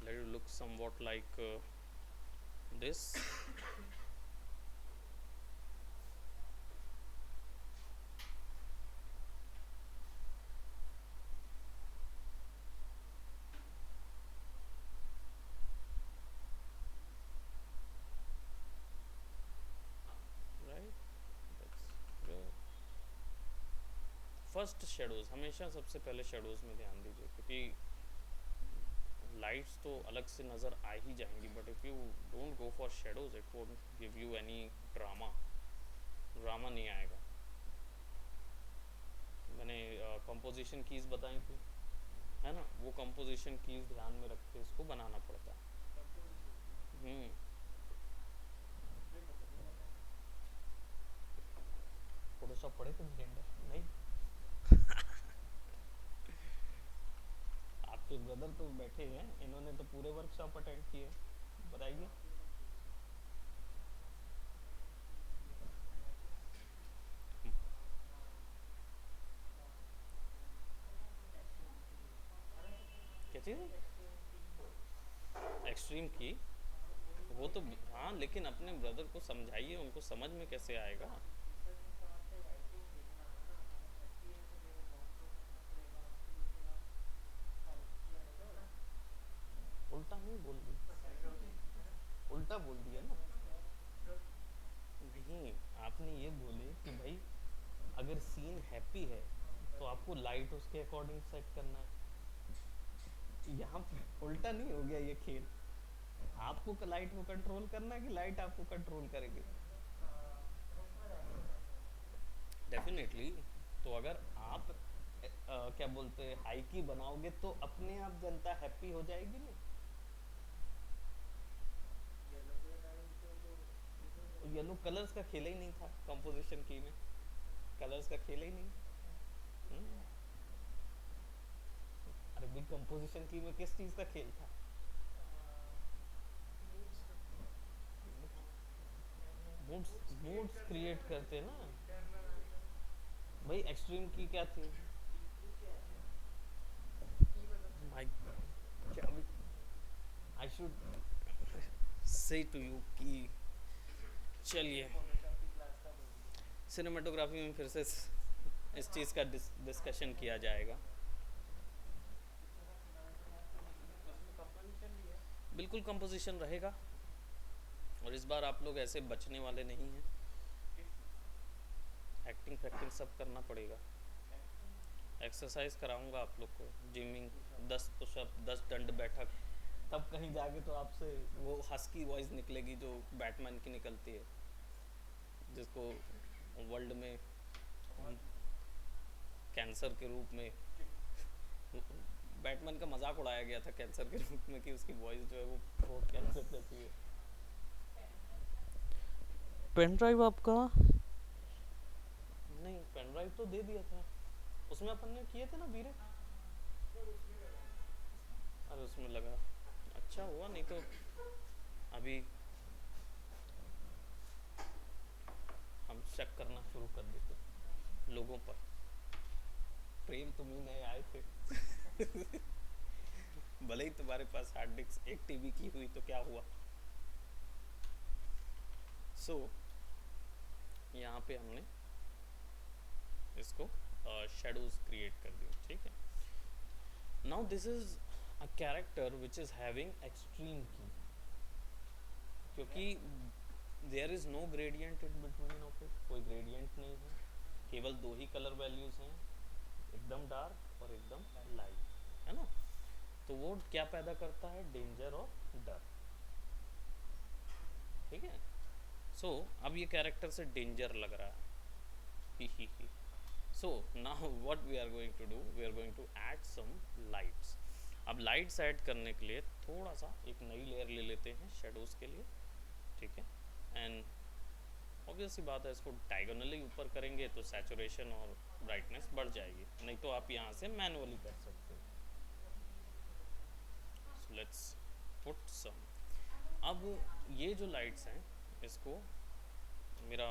let it look somewhat like this. First shadows, हमेशा सबसे पहले शेडोज़ में ध्यान दीजिए, क्योंकि लाइट्स तो अलग से नज़र आ ही जाएंगी, but if you don't go for shadows it won't give you any drama नहीं आएगा। मैंने कंपोजिशन कीज़ बताई थी, है ना, वो कंपोजिशन कीज़ ध्यान में रख के इसको बनाना पड़ता है। फोटोशॉप पढ़े थे मेरे अंदर नहीं? आपके ब्रदर तो बैठे हैं, इन्होंने तो पूरे वर्कशॉप अटेंड किए, बताइए। चीज एक्सट्रीम की, वो तो हाँ, लेकिन अपने ब्रदर को समझाइए, उनको समझ में कैसे आएगा। उल्टा नहीं बोल दी, उल्टा बोल दिया ना। नहीं, आपने ये बोले कि भाई अगर सीन हैप्पी है तो आपको लाइट उसके अकॉर्डिंग सेट करना है। यहाँ पे उल्टा नहीं हो गया ये खेल? आपको लाइट को कंट्रोल करना है कि लाइट आपको कंट्रोल करेगी? डेफिनेटली। तो अगर आप क्या बोलते हैं हाई की बनाओगे तो अपने आप जनता हैप्पी हो जाएगी नहीं? येलो कलर्स का खेल ही नहीं था कंपोजिशन की में, कलर्स का खेल ही नहीं। हम्म? अरे भाई कंपोजिशन की में किस चीज का खेल था? मूड्स, मूड्स क्रिएट करते ना भाई। एक्सट्रीम की क्या थी? माय, क्या I should say to you कि चलिए सिनेमाटोग्राफी में फिर से इस चीज़ का डिस्कशन किया जाएगा। बिल्कुल कंपोजिशन रहेगा, और इस बार आप लोग ऐसे बचने वाले नहीं हैं। एक्टिंग फैक्टिंग सब करना पड़ेगा। एक्सरसाइज कराऊंगा आप लोग को, जिमिंग, 10 पुशअप, 10 दंड बैठक, तब कहीं जाके तो आपसे वो हस्की वॉइस निकलेगी जो बैटमैन की निकलती है, जिसको वर्ल्ड में कैंसर के रूप में, बैटमैन का मजाक उड़ाया गया था कैंसर के रूप में कि उसकी वॉइस जो है वो बहुत कैंसर जैसी है। पेन ड्राइव आपका? नहीं, पेन ड्राइव तो दे दिया था, उसमें अपन ने किए थे ना वीरे। अरे उसमें लगा, अच्छा हुआ, नहीं तो अभी हम शक करना शुरू कर देते लोगों पर। प्रेम तुम ही नए आए थे। भले ही तुम्हारे पास हार्ड डिस्क एक टीबी की हुई तो क्या हुआ। सो यहाँ पे हमने इसको शेडोज क्रिएट कर दिए, ठीक है। Now this is a character which is having extreme key, क्योंकि there is no gradient in between of it, कोई ग्रेडियंट नहीं है, केवल दो ही कलर वैल्यूज हैं, एकदम डार्क और एकदम लाइट, है ना। तो वो क्या पैदा करता है? डेंजर और डर, ठीक है। सो अब ये कैरेक्टर से डेंजर लग रहा है, ही। So now what we are going to do, we are going to add some lights. अब लाइट्स ऐड करने के लिए थोड़ा सा एक नई लेयर ले लेते हैं शेडोज के लिए, ठीक है। एंड ऑब्वियस सी बात है, इसको डायगोनली ऊपर करेंगे तो सैचुरेशन और ब्राइटनेस बढ़ जाएगी, नहीं तो आप यहाँ से मैनुअली कर सकते हो। So let's put some. अब ये जो लाइट्स हैं, इसको मेरा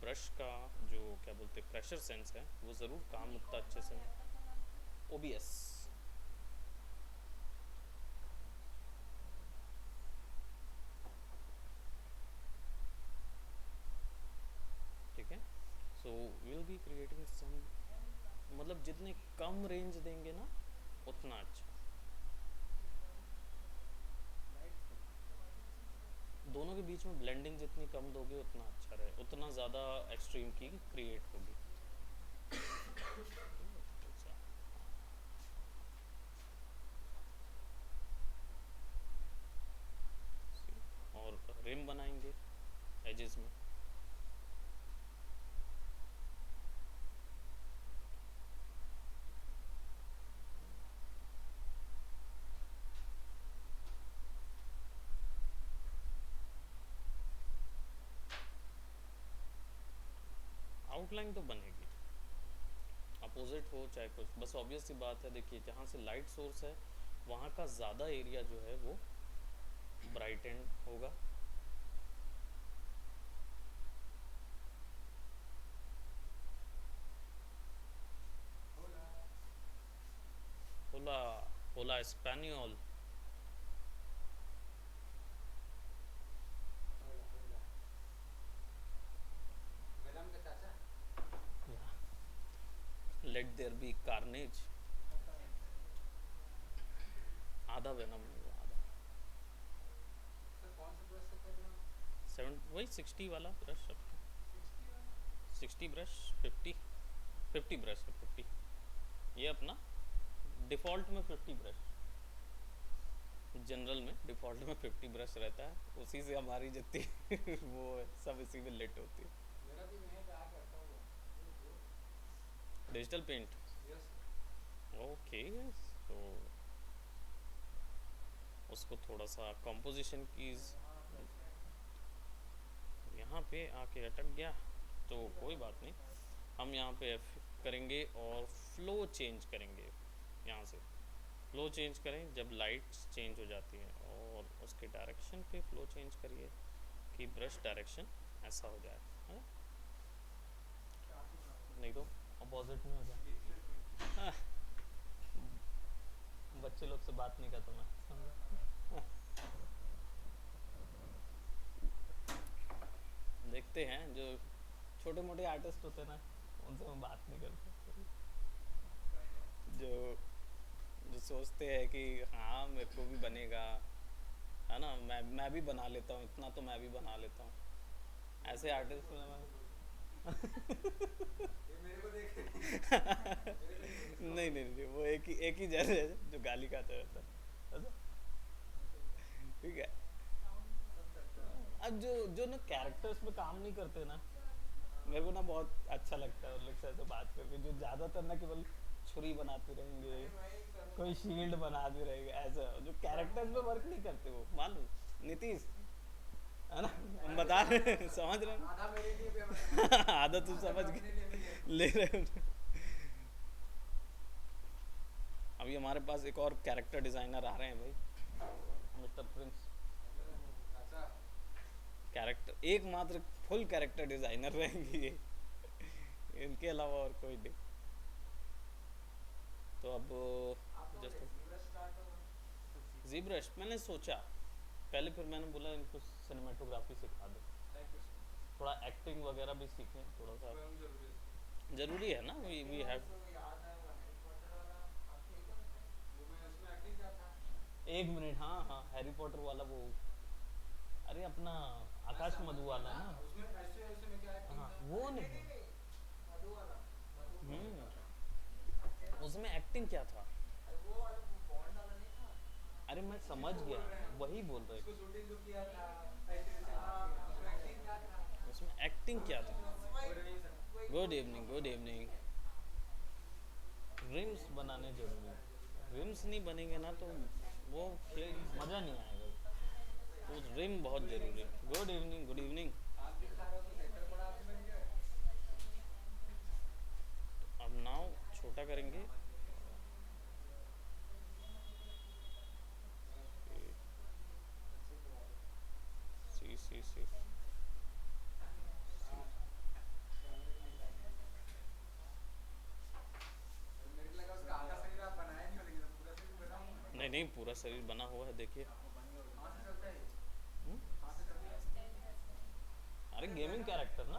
ब्रश का जो क्या बोलते हैं प्रेशर सेंस है वो ज़रूर काम उतना अच्छे से, ओबीएस, ठीक है। So will be creating some, मतलब जितने कम रेंज देंगे ना उतना अच्छा। दोनों के बीच में ब्लेंडिंग जितनी कम दोगे उतना अच्छा रहे, उतना ज़्यादा एक्सट्रीम की क्रिएट होगी। और रिम बनाएंगे एजेस में, आउटलाइन तो बनेगी, अपोजिट हो चाहे कुछ, बस ऑब्वियस सी बात है। देखिए जहाँ से लाइट सोर्स है वहाँ का ज़्यादा एरिया जो है वो ब्राइट एंड होगा, होला होला habla español? Let there be carnage. आधा वेनम होगा, आधा। सेवन वही 60 वाला ब्रश सबका। 60 ब्रश, 50, 50 ब्रश है, 50। ये अपना डिफ़ॉल्ट में 50 ब्रश, जनरल में डिफ़ॉल्ट में 50 ब्रश रहता है, उसी से हमारी जितनी वो है सब इसी में लेट होती है। Digital paint, okay. तो उसको थोड़ा सा कंपोजिशन की यहाँ पे आके अटक गया, तो कोई बात नहीं। हम यहाँ पे F करेंगे और फ्लो चेंज करेंगे। यहाँ से फ्लो चेंज करें जब लाइट्स चेंज हो जाती हैं, और उसके डायरेक्शन पे फ्लो चेंज करिए कि ब्रश डायरेक्शन ऐसा हो जाए, है ना? नहीं तो अपोजिट में हो जाए। हाँ, बच्चे लोग से बात नहीं करता मैं, समझा? देखते हैं जो छोटे मोटे आर्टिस्ट होते हैं ना, उनसे मैं बात नहीं करता। जो जो सोचते हैं कि हाँ मेरे को भी बनेगा, है ना, मैं भी बना लेता हूँ, इतना तो मैं भी बना लेता हूँ, ऐसे आर्टिस्ट में नहीं नहीं नहीं, वो एक ही जैसे है जो गाली खाता रहता है, ऐसा। ठीक है। अब जो ना कैरेक्टर्स में काम नहीं करते ना, मेरे को ना बहुत अच्छा लगता है उन लोग से ऐसे बात करके, जो ज़्यादातर ना केवल छुरी बनाते रहेंगे, कोई शील्ड बनाते रहेंगे, ऐसा जो कैरेक्टर्स में वर्क नहीं करते, वो मान लो नीतीश, है ना, हम बता रहे हैं, समझ रहे हैं। आधा मेरे लिए भी आधा तुम समझ के ले रहे हो। अभी हमारे पास एक और कैरेक्टर डिजाइनर आ रहे हैं भाई, मिस्टर प्रिंस। कैरेक्टर एकमात्र फुल कैरेक्टर डिजाइनर रहेंगे ये, इनके अलावा और कोई नहीं। तो अब जी ब्रश मैंने सोचा पहले, फिर मैंने बोला इनको सिनेमाटोग्राफी सिखा दो, थोड़ा एक्टिंग वगैरह भी सीखें थोड़ा सा, जरूरी है ना, वी हैव। एक मिनट, हाँ हाँ, हैरी पॉटर वाला वो, अरे अपना आकाश मधु वाला ना, हाँ वो नहीं। उसमें एक्टिंग क्या था? अरे मैं समझ गया, वही बोल रहे, उसमें एक्टिंग क्या था? Good evening, good evening. RIMS बनाने जरूरी है, रिम्स नहीं बनेंगे ना तो वो खेल मज़ा नहीं आएगा, तो रिम बहुत ज़रूरी है। Good evening, good evening. अब नाव छोटा करेंगे, सी सी सी, नहीं नहीं पूरा शरीर बना हुआ है, देखिए। हम्म? अरे गेमिंग कैरेक्टर ना,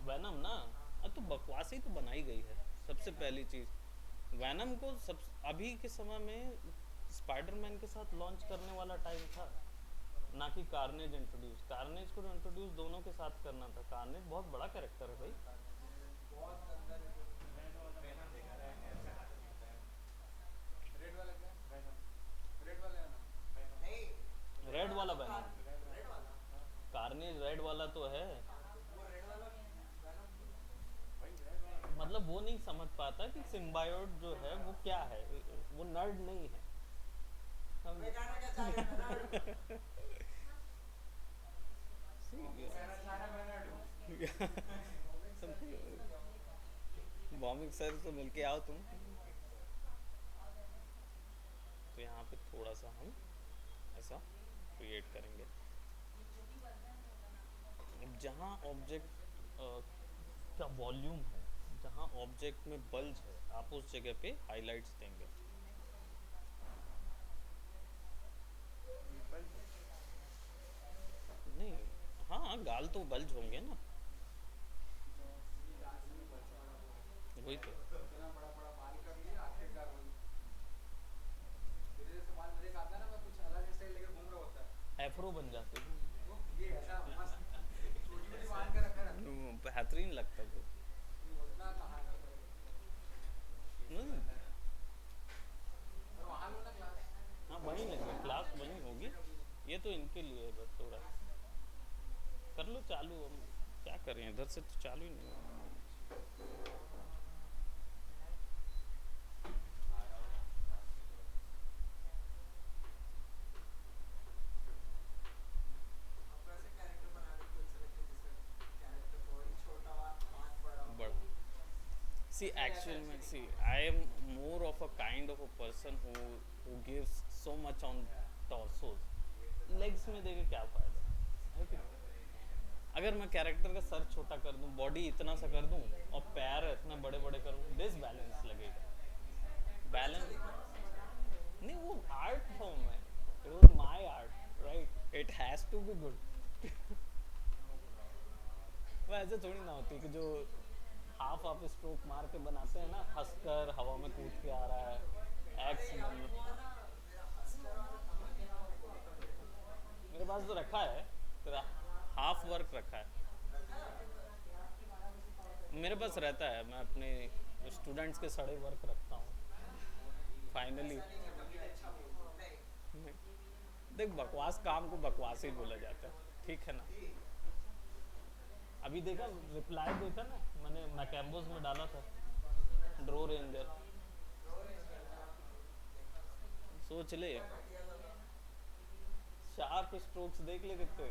वैनम ना, तो बकवास ही तो बनाई गई है। सबसे पहली चीज़ वैनम को सब अभी के समय में स्पाइडरमैन के साथ लॉन्च करने वाला टाइम था, ना कि कार्नेज इंट्रोड्यूस। कार्नेज को इंट्रोड्यूस दोनों के साथ करना था, कार्नेज बहुत बड़ा कैरेक्टर है भाई। रेड वाला वैनम, कार्नेज रेड वाला तो है, मतलब वो नहीं समझ पाता कि सिम्बायोट जो है वो क्या है, वो नर्ड नहीं है। बॉम्बिंग सर से मिल के आओ तुम। तो यहाँ पे थोड़ा सा हम ऐसा क्रिएट करेंगे, जहाँ ऑब्जेक्ट का वॉल्यूम है, जहाँ ऑब्जेक्ट में बल्ज है, आप उस जगह पे हाइलाइट्स देंगे। हाँ गाल तो बल्ज होंगे ना, वही तो। एफरो बन जाते हैं। बेहतरीन लगता है। हम्म, हाँ वहीं लगे, क्लास वहीं होगी। ये तो इनके लिए है बस थोड़ा। कर लो चालू, हम क्या करें, इधर से तो चालू ही नहीं हो। बड़ा सी एक्चुअल में see, I am more of a kind of a person who gives so much on torsos. Legs में देके क्या फायदा है कि नहीं? अगर मैं कैरेक्टर का सर छोटा कर दूं, बॉडी इतना सा कर दूं, और पैर इतना बड़े बड़े करूं, डिसबैलेंस लगेगा। बैलेंस नहीं, वो आर्ट फॉर्म है, it was my art, right, it has to be good. वो ऐसे थोड़ी ना होती कि जो हाफ ऑफ स्ट्रोक मार के बनाते हैं ना, हंसकर हवा में कूद के आ रहा है, एक्स बन। मेरे पास तो रखा है, तेरा हाफ वर्क रखा है मेरे पास रहता है। मैं अपने स्टूडेंट्स के सड़े वर्क रखता हूँ फाइनली। देख, बकवास काम को बकवास ही बोला जाता है, ठीक है ना। अभी देखा, रिप्लाई देखा ना मैंने, मैकैम्बोज में डाला था, ड्रो रेंजर। सोच ले, शार्प स्ट्रोक्स देख ले कितने।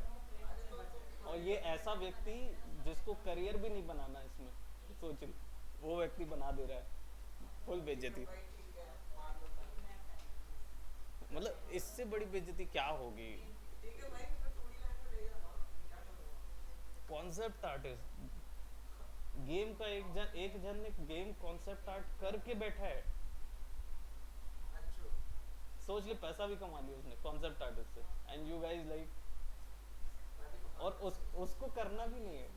और ये ऐसा व्यक्ति जिसको करियर भी नहीं बनाना इसमें, सोच ले, वो व्यक्ति बना दे रहा है। फुल बेइज्जती। मतलब इससे बड़ी बेइज्जती क्या होगी। कॉन्सेप्ट आर्टिस्ट, गेम का एक जन ने गेम कॉन्सेप्ट आर्ट करके बैठा है। सोच ले, पैसा भी कमा लिया उसने कॉन्सेप्ट आर्टिस्ट से, एंड यू गाइस लाइक। और उसको करना भी नहीं है।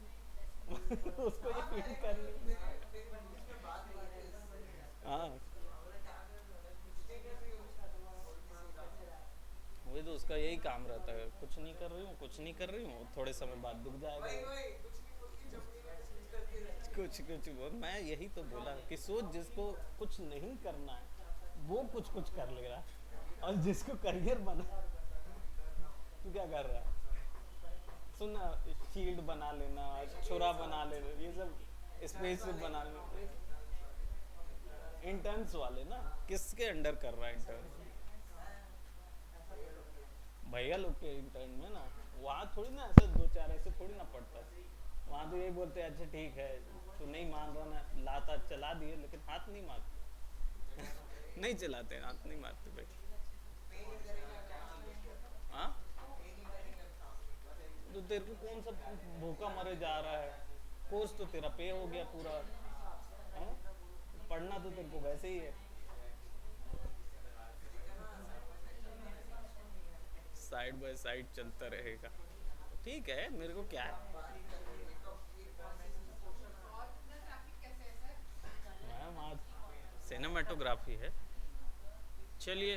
उसको ये फील करनी। हाँ, वही तो, उसका यही काम रहता है, कुछ नहीं कर रही हूँ, कुछ नहीं कर रही हूँ, थोड़े समय बाद दिख जाएगा। कुछ कुछ मैं यही तो बोला कि सोच, जिसको कुछ नहीं करना है वो कुछ कुछ कर ले रहा है, और जिसको करियर बना, तू क्या कर रहा है। सुनना, शील्ड बना लेना, छुरा बना लेना, ये सब स्पेस बना लेना। इंटर्न्स वाले ना, किसके अंडर कर रहा है इंटर्न। भैया लोग के इंटर्न में ना, वहाँ थोड़ी ना ऐसे दो चार ऐसे थोड़ी ना पड़ता है। वहाँ तो यही बोलते हैं, अच्छा ठीक है, तो नहीं मान रहा ना, लाता चला दिए, लेकिन हाथ नहीं मारते। नहीं चलाते, हाथ नहीं मारते भाई। हाँ, तो तेरे को कौन सा भूखा मरे जा रहा है। कोर्स तो तेरा पे हो गया पूरा। हाँ? पढ़ना तो तेरे को वैसे ही है। साइड बाय साइड चलता रहेगा, ठीक है, मेरे को क्या है। मैम आज सिनेमाटोग्राफी है। चलिए,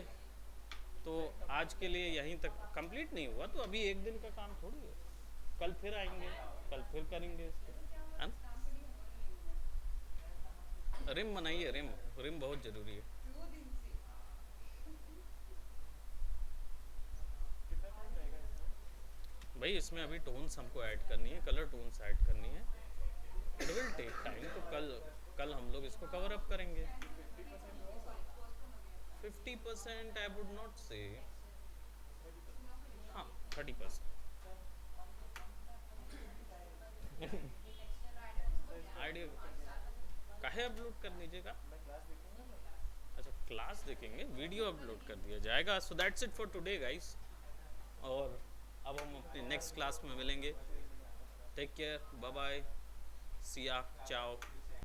तो आज के लिए यहीं तक। कंप्लीट नहीं हुआ तो अभी एक दिन का काम थोड़ी है, कल फिर आएंगे, कल फिर करेंगे इसको, है ना। रिम बनाइए, रिम, रिम बहुत ज़रूरी है भाई। इसमें अभी टोन्स हमको ऐड करनी है, कलर टोन्स ऐड करनी है। इट विल टेक टाइम, तो कल कल हम लोग इसको कवर अप करेंगे। 50% आई वुड नॉट से, हाँ 30%। आइडिया काहे अपलोड कर दीजिएगा। अच्छा, क्लास देखेंगे, वीडियो अपलोड कर दिया जाएगा। So that's it for today guys, और अब हम अपनी नेक्स्ट क्लास में मिलेंगे। Take care, bye bye, see ya, चाओ।